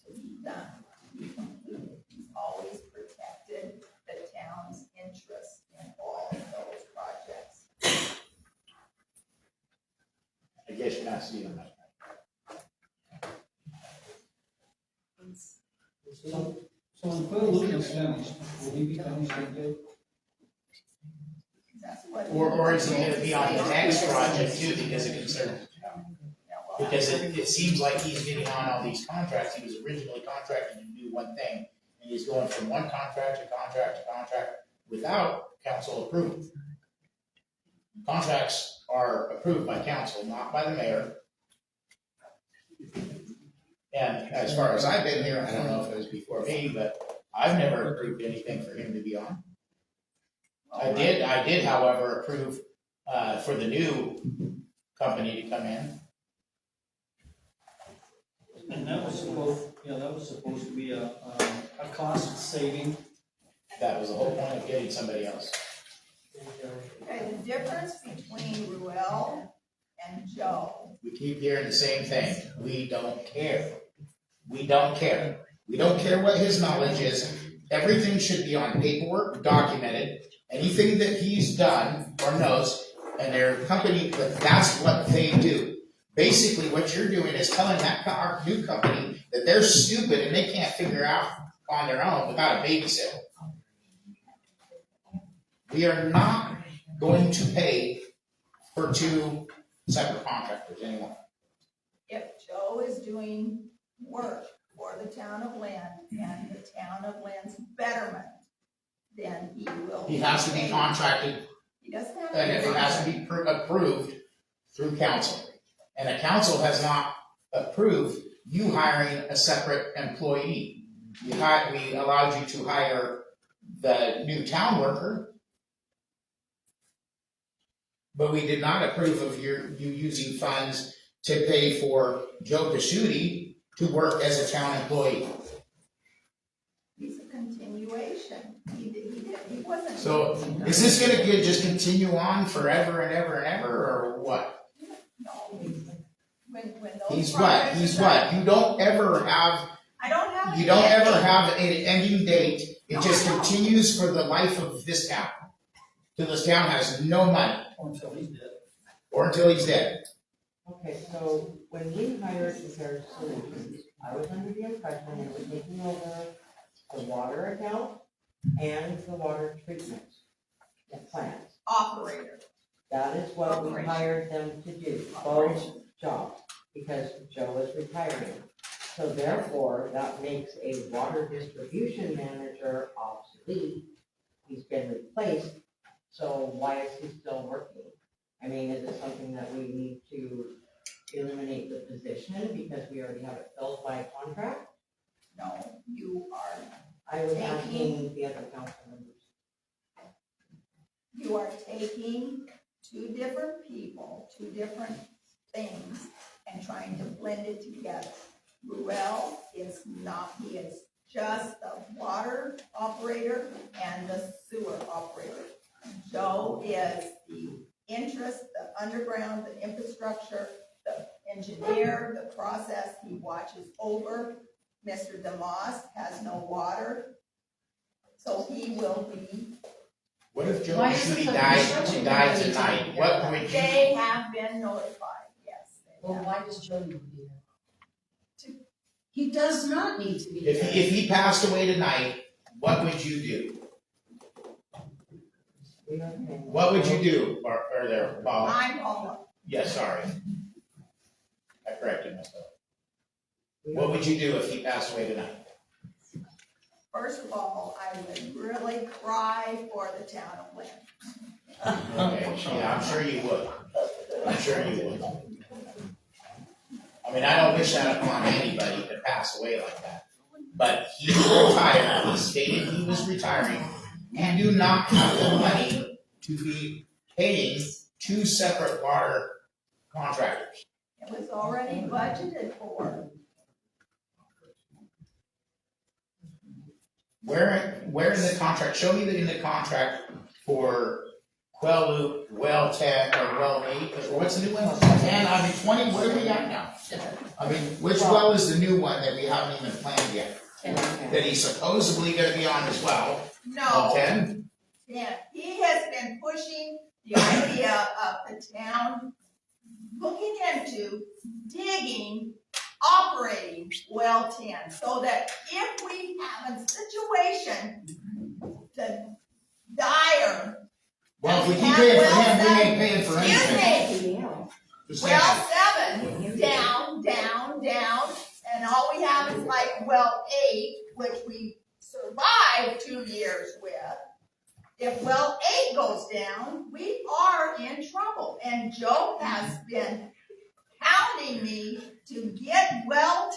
to be done. He's always protected the town's interest in all of those projects. I guess you're not seeing that. So when Quail Loop is finished, will he be finished with it? That's what. Or is he gonna be on the next project too, because it concerns the town? Because it seems like he's getting on all these contracts, he was originally contracted to do one thing, and he's going from one contract to contract to contract without council approval. Contracts are approved by council, not by the mayor. And as far as I've been here, I don't know if it was before me, but I've never approved anything for him to be on. I did, however, approve, for the new company to come in. And that was supposed to be a cost saving. That was the whole point of getting somebody else. Okay, the difference between Ruel and Joe. We keep hearing the same thing. We don't care. We don't care. We don't care what his knowledge is. Everything should be on paperwork, documented. Anything that he's done or knows, and their company, that's what they do. Basically, what you're doing is telling our new company that they're stupid and they can't figure out on their own without a babysitter. We are not going to pay for 2 separate contractors anymore. If Joe is doing work for the town of Lynn and the town of Lynn's betterment, then he will. He has to be contracted, He doesn't have to. and it has to be approved through council. And the council has not approved you hiring a separate employee. We allowed you to hire the new town worker, but we did not approve of you using funds to pay for Joe Casciuti to work as a town employee. He's a continuation. He wasn't. So is this gonna just continue on forever and ever and ever, or what? No. When those. He's what? projects He's are what? done- You don't ever have I don't have. You any don't ever idea. have an ending date. It No, just I don't. continues for the life of this town. Till this town has no money, Until he's dead. or until he's dead. Okay, so when we hired Comparative Solutions, I was under the impression they were taking over the water account and the water treatment plant. Operator. That is what we Operation. hired them to do, both Operation. jobs, because Joe is retiring. So therefore, that makes a water distribution manager obsolete. He's been replaced, so why is he still working? I mean, is it something that we need to eliminate the position because we already have it filled by contract? No, you are, I was asking the other council members. you are taking 2 different people, 2 different things, and trying to blend it together. Ruel is not, he is just the water operator and the sewer operator. Joe is the interest, the underground, the infrastructure, the engineer, the process, he watches over. Mr. DeMoss has no water, so he will be, What if Joe Why isn't Casciuti the died construction tonight? company What would you? they have been notified, yes. they Well, have. why does Joe need to be there? He does not need to be If there. he passed away tonight, what would you do? We are paying. What would you do? Or there, Paul? I'm Paula. Yes, sorry. I corrected myself. What would you do if he passed away tonight? First of all, I would really cry for the town of Lynn. Okay, yeah, I'm sure you would. I'm sure you would. I mean, I don't wish that upon anybody to pass away like that. But he retired, he stated he was retiring, You do not have the money to be paying two separate water contractors. It was already budgeted for. Where in the contract, show me in the contract for Quell Loop, well 10, or well 8, or what's the new one? 10, 20, what are we at now? I mean, which well is the new one that we haven't even planned yet? That he's supposedly gonna be on as well? No. 10? Yeah, he has been pushing the idea of the town looking into digging, operating well 10, so that if we have a situation, the dire. Well, if we keep paying for him, we ain't paying for anything. Excuse me, Just saying. well 7, down, down, down, and all we have is like well 8, which we survived 2 years with. If well 8 goes down, we are in trouble. And Joe has been hounding me to get well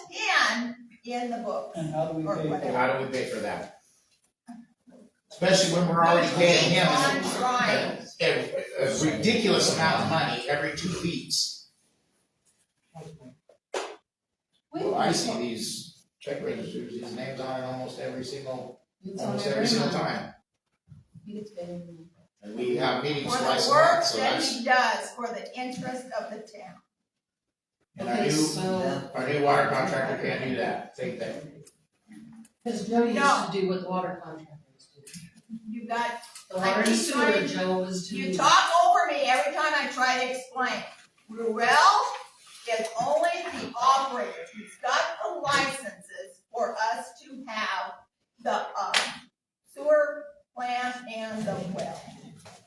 10 in the book. And how do we Or pay for whatever. it? How do we pay for that? Especially when we're already paying him I'm trying. a ridiculous amount of money every 2 weeks. Well, I see these check registers, these names on it almost every single time. And we have meetings For twice the a work month, so that that's, he does for the interest of the town. and Okay, our new water contractor can't do that, same thing. Because Joe used No. to do what water contractors do. You got, The I water and keep sewer, trying- Joe was you doing. talk over me every time I try to explain. Rurel is only the operator. He's got the licenses for us to have the, sewer plant and the well.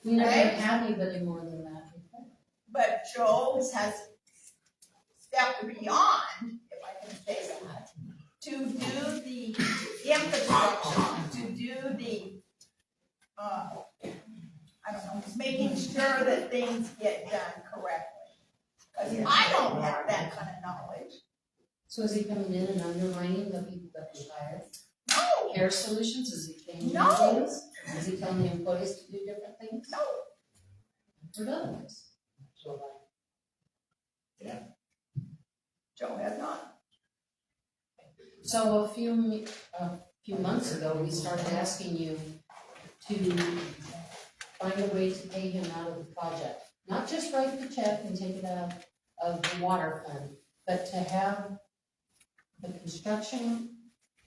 We never Okay. had anybody more than that before. But Joe has stepped beyond, if I can say that, to do the infrastructure, to do the, I don't know, making sure that things get done correctly. Because I don't have that kind of knowledge. So is he coming in and undermining the people that we hired? No, Care Solutions, is he changing No. things? Is he telling the employees to do different things? no. We're done this. So, Joe has not. So a few months ago, we started asking you to find a way to pay him out of the project. Not just write the check and take it out of the water fund, but to have the construction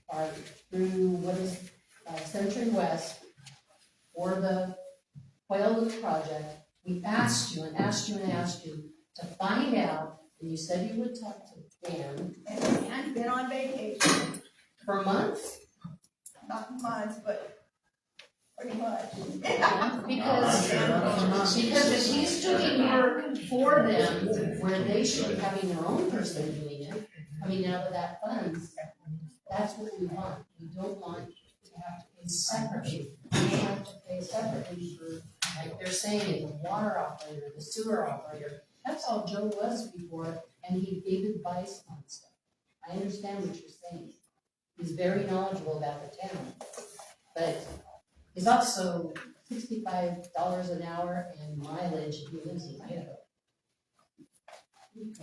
part through Century West or the Quail Loop project. We asked you and asked you and asked you to find out, and you said you would talk to Dan And Dan's been on vacation, for months. not months, but pretty much. Because if he's doing work for them, where they should be having their own person doing it, coming out of that funds, that's what we want. We don't want to have to pay separately. We have to pay separately for, like they're saying, the water operator, the sewer operator. That's all Joe was before, and he gave advice on stuff. I understand what you're saying. He's very knowledgeable about the town, but he's also $65 an hour and mileage, he lives in Idaho.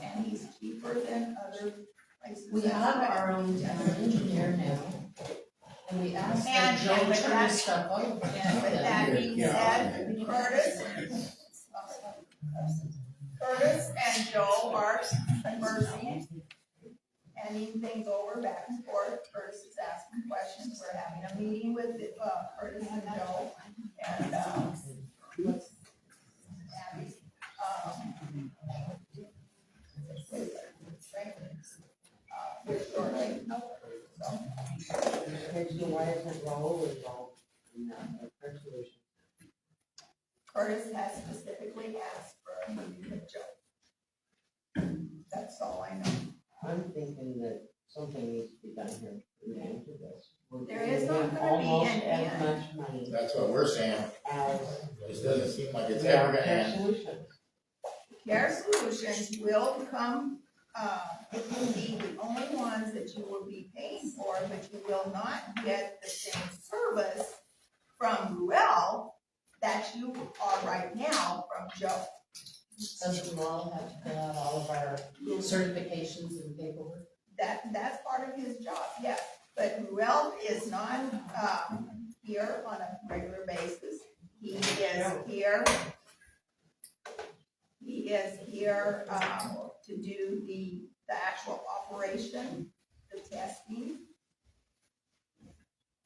And he's cheaper than other places. We have our own town engineer now, and we asked that And- Joe and with turn that- his stuff over. And with that being said, Curtis and Joe are conversing, handing things over back and forth. Curtis is asking questions. We're having a meeting with, Curtis and Joe and, Abby. Shortly. Okay, so why isn't Raul involved in that, Care Solutions? Curtis has specifically asked for a meeting with Joe. That's all I know. I'm thinking that something needs to be done here to look into this. We're There is giving not him gonna be almost an as end. much money That's what we're saying. as It doesn't seem like it's we ever are gonna Care end. Solutions. Care Solutions will become, it will be the only ones that you will be paying for, but you will not get the same service from you are right now from Joe. Doesn't Lyle have to fill out all of our certifications and paperwork? That's part of his job, yes. But Ruel is not, here on a regular basis. He is here, to do the actual operation, the testing,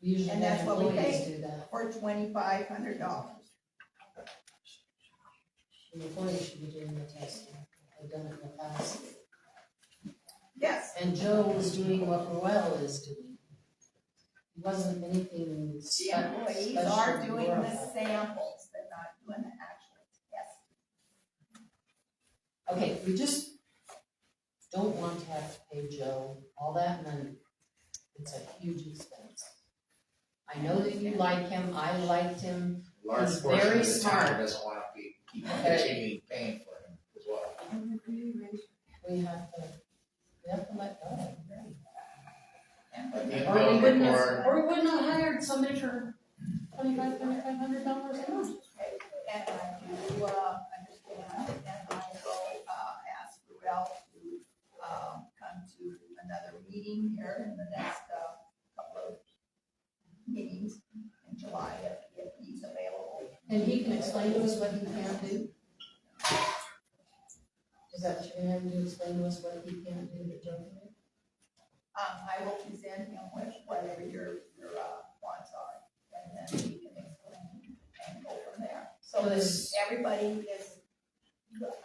We usually And have that's what we employees pay. do that. for $2,500. The employees should be doing the testing. They've done it in the past. Yes, And Joe was doing what Ruel is doing. It wasn't anything the special. employees are doing the samples, they're not doing the actual test. Okay, we just don't want to have to pay Joe all that money. It's a huge expense. I know that you like him, I liked him. Large He's portion very of the smart. town doesn't want to keep continuing paying for him as well. We have to let go. But the Or we wouldn't have, or or we wouldn't have hired somebody for $2,500 a month. And I do, understand, and I will, ask Ruel to, come to another meeting here in the next, couple of meetings in July if he's available. And he can explain to us what he can't do? Is that what you're gonna have him to explain to us what he can't do that Joe can do? I will present him with whatever your wants are, and then he can explain and go from there. So this- everybody is,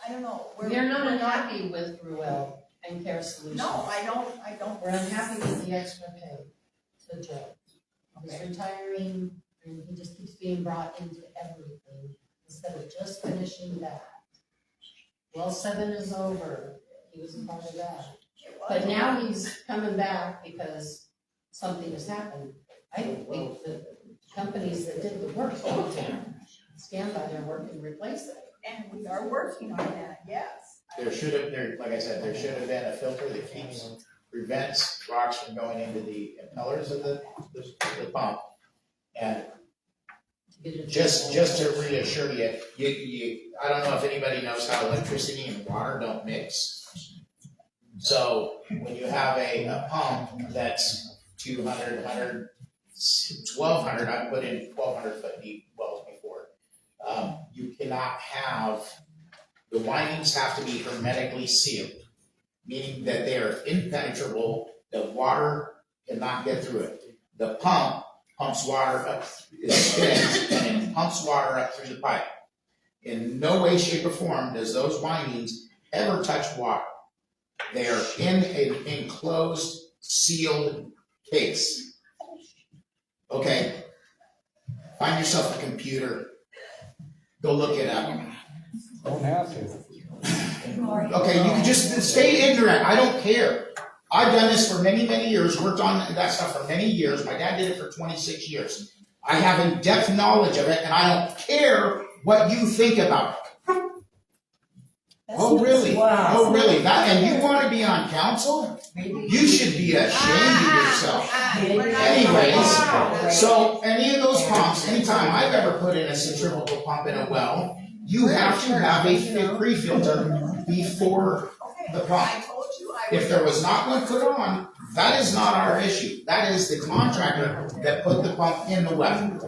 I don't know. We're not unhappy with Ruel and Care Solutions. No, I don't. We're unhappy with the extra pay to Joe. He's retiring and he just keeps being brought into everything instead of just finishing that. Well, 7 is over. He was a part of that. But now he's coming back because something has happened. I think the companies that did the work need to stand by their work and replace it. And we are working on that, yes. there should have, like I said, there should have been a filter that prevents rocks from going into the impellers of the pump. And just to reassure you, I don't know if anybody knows how electricity and water don't mix. So when you have a pump that's 200, 100, 1,200, I put in 1,200 foot deep wells before. You cannot have, the windings have to be hermetically sealed, meaning that they are impenetrable, the water cannot get through it. The pump pumps water up, it spins, and it pumps water up through the pipe. In no way, shape, or form does those windings ever touch water. They are in an enclosed, sealed case. Okay? Find yourself a computer. Go look it up. Don't have to. Okay, you can just stay ignorant. I don't care. I've done this for many, many years, worked on that stuff for many years. My dad did it for 26 years. I have in-depth knowledge of it, and I don't care what you think about it. Oh, really? Wow. Oh, really? That, and you want to be on council? You should be ashamed of yourself. Anyways, so any of those pumps, anytime I've ever put in a centrifugal pump in a well, you have to have a pre-filter before the pump. I told you I If there was not one put on, that is not our issue. That is the contractor that put the pump in the well.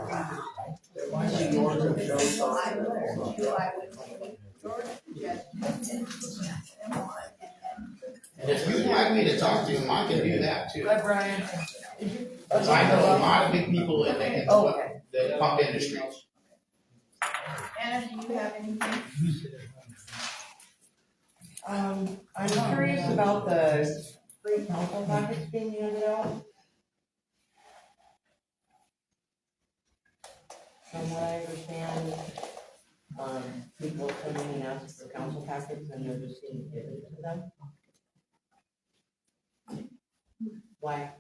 And if you'd like me to talk to him, I can do that too. Hi, Brian. Because I know a lot of big people in the pump industry. Anna, do you have anything? I'm curious about the free council packets being handed out. From what I understand, people come in and ask for council packets and they're just being given to them. Why?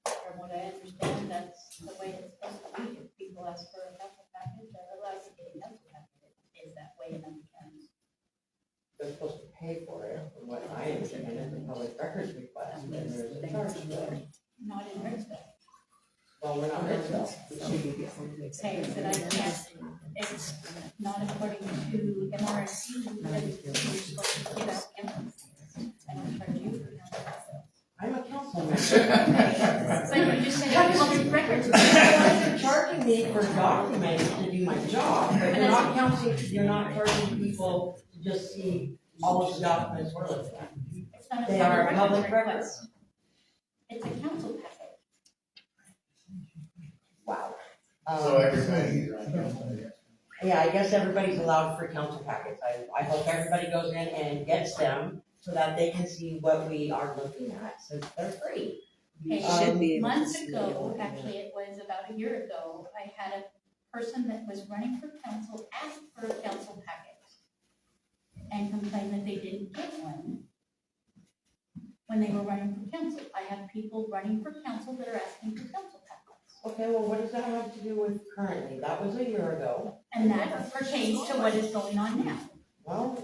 From what I understand, that's the way it's supposed to be. If people ask for a council package, they're allowed to get a council package. It is that way in other counties. They're supposed to pay for it, from what I understand, it's a public records request, and there's a charge for it. Not in Richmond. Well, well, we're not Richville. Say that I can't, it's not according to MRSC, that you're supposed to give out emphasis. I don't charge you for that. I'm a council member. But you just said it's public records. You're charging me for documents to do my job, but you're not charging people to just see all of the documents we're looking at. It's not a They are public request. records. It's a council packet. Wow. So everybody, Yeah, I guess everybody's allowed free council packets. I hope everybody goes in and gets them so that they can see what we are looking at, since they're free. Okay, months ago, actually it was about a year ago, I had a person that was running for council ask for a council packet and complained that they didn't get one when they were running for council. I have people running for council that are asking for council packets. Okay, well, what does that have to do with currently? That was a year ago. And that pertains to what is going on now. Well,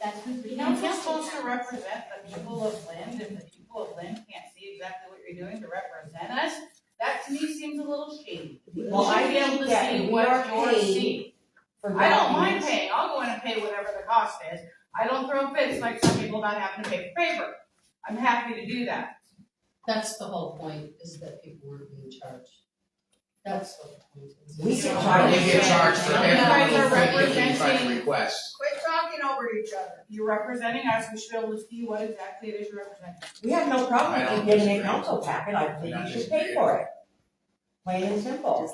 That's who's being Council's council. supposed to represent the people of Lynn, if the people of Lynn can't see exactly what you're doing to represent us, that to me seems a little shady. well, You I should be able think to that see we what are you're paid seeing. for I don't mind documents. paying, I'll go in and pay whatever the cost is, I don't throw fits like some people not having to pay for paper. I'm happy to do that. That's the whole point, is that people weren't being charged. That's what the point is. We get why do charged. we get charged for You guys are every representing- request? Quit talking over each other. You're representing us, we should be able to see what exactly it is you're representing. We have no problem I with don't you getting a disagree. council packet, I think I you should disagree. pay for it. Plain and simple.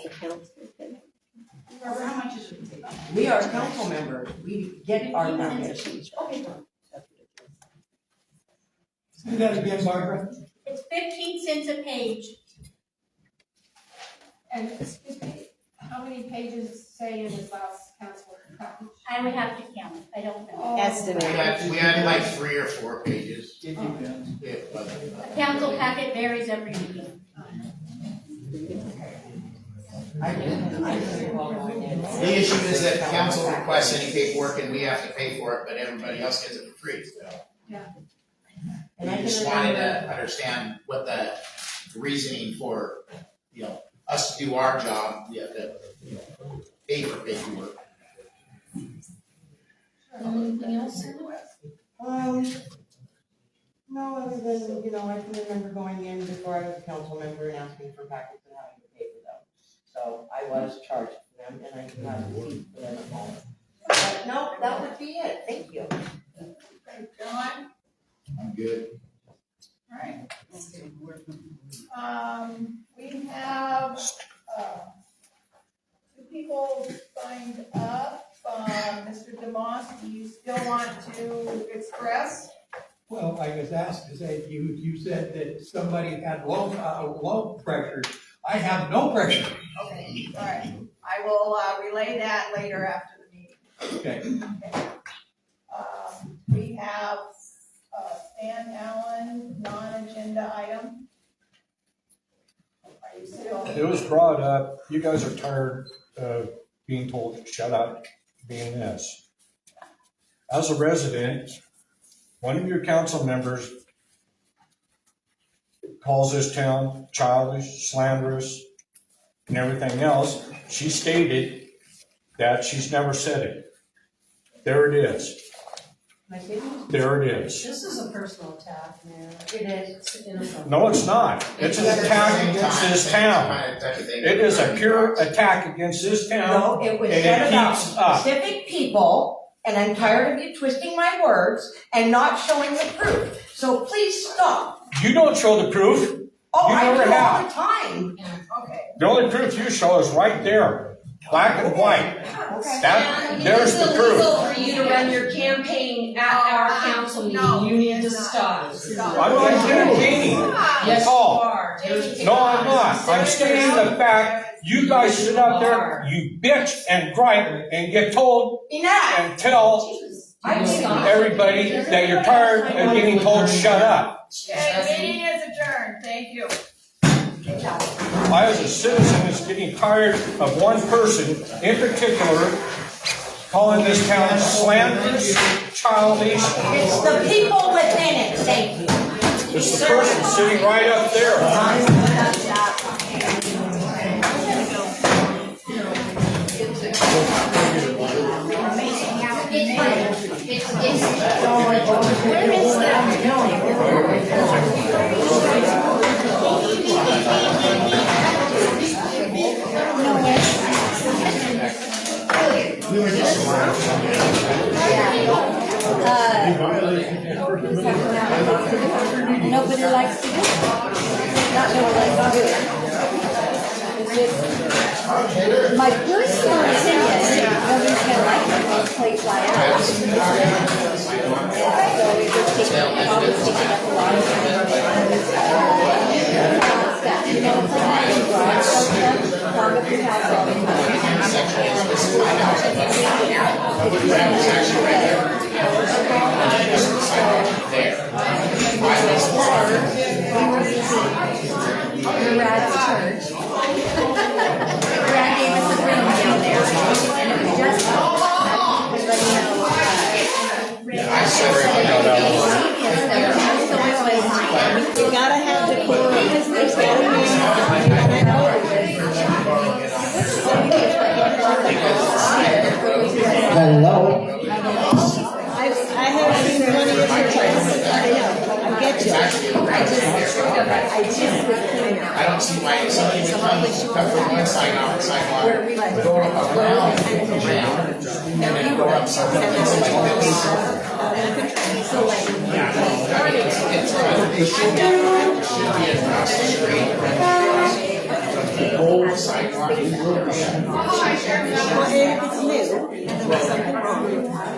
Robert, how much is it? We are council members, we get our 15 packets. cents a page. Okay, Do that again, Barbara. it's 15 cents a page. And excuse me, how many pages say in this last council package? I would have to count, I don't know. We had like 3 or 4 pages. It depends. It wasn't. A council packet varies every meeting. I just recall going in. The issue is that the council requests any paperwork and we have to pay for it, but everybody else gets it for free, so. And I We can just wanted remember, to understand what the reasoning for, us to do our job, we have to, pay for paperwork. Anything else? no, other than, I can remember going in before I was a council member and asking for packets and having to pay for them. So I was charged for them and I do have a receipt for them at home. But no, that would be it, thank you. Okay, John? I'm good. Alright. We have, 2 people signed up. Mr. DeMoss, do you still want to express? Well, I was asked to say, you said that somebody had low pressure. I have no pressure. Okay, alright. I will, relay that later after the meeting. Okay. We have, Stan Allen, non-agenda item. Are you still? It was brought up, you guys are tired of being told, shut up, being this. As a resident, one of your council members calls this town childish, slanderous, and everything else. She stated that she's never said it. There it is. Can I say this? There it is. This is a personal attack, Mayor. It is. It's inappropriate. No, it's not. It's an attack against this town. It is a pure attack against this town. No, it was And it said about keeps up. specific people, and I'm tired of you twisting my words and not showing the proof. So please stop. You don't show the proof. Oh, You I never do all have. the time. Okay. The only proof you show is right there, black and white. Okay. That, there's the proof. for you to run your campaign at our council meeting, you need to stop. I'm not campaigning. Yes, you Oh. are. No, I'm not. I'm stating the fact, you guys sit out there, you bitch and gripe and get told Enough. and tell I do not. everybody that you're tired of getting told shut up. Okay, meeting is adjourned. Thank you. I, as a citizen, is getting tired of one person in particular calling this town slanderous, childish. It's the people within it, thank you. It's the person sitting right up there. nobody likes to do it. Not nobody likes to do it. It's just, my personal opinion, nobody's gonna like it when it's plate fly out. So it just takes, probably taking up a lot of time. You know, it's like having garage stuff, clog up your house all the time. Your rad's church. Rad gave us a ring down there. And it was just, you gotta have the core. There's gotta be. Hello? I have seen one of your pictures. I know, I get you. I don't see why somebody would come from one side on the sidewalk, go around, and then go up something like this. It should be across the street. The whole sidewalk. Well, if it's new,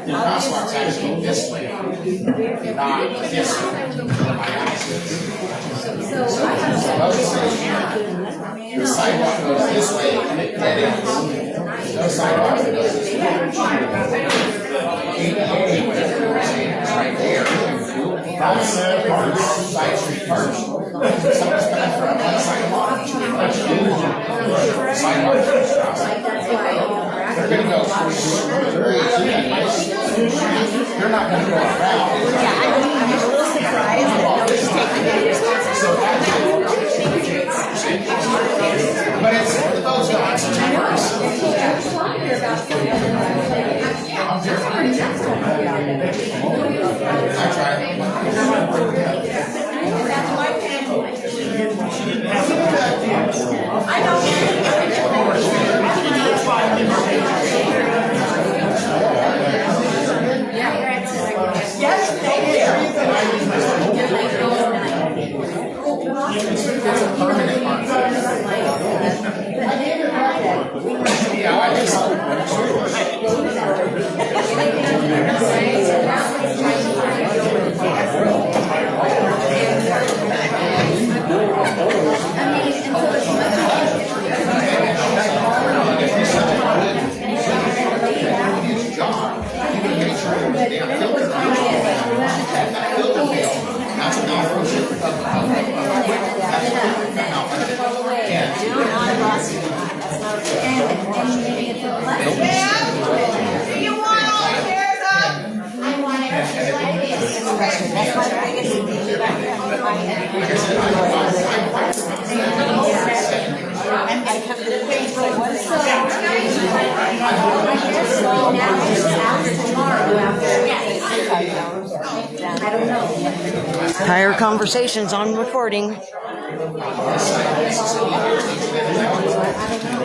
The crosswalk's actually this way, not this way. My house is. The sidewalk goes this way, dead ends. No sidewalk that goes this way. Whatever you're saying, it's right there. That's side street first. Someone's coming from one sidewalk, sidewalk across. They're gonna go. You're not gonna go around. yeah, I'm a little surprised that nobody's taking any responsibility. But it's those dogs. I tried. Yes, thank you. It's a permanent one. Yeah, I just. Higher conversations on recording.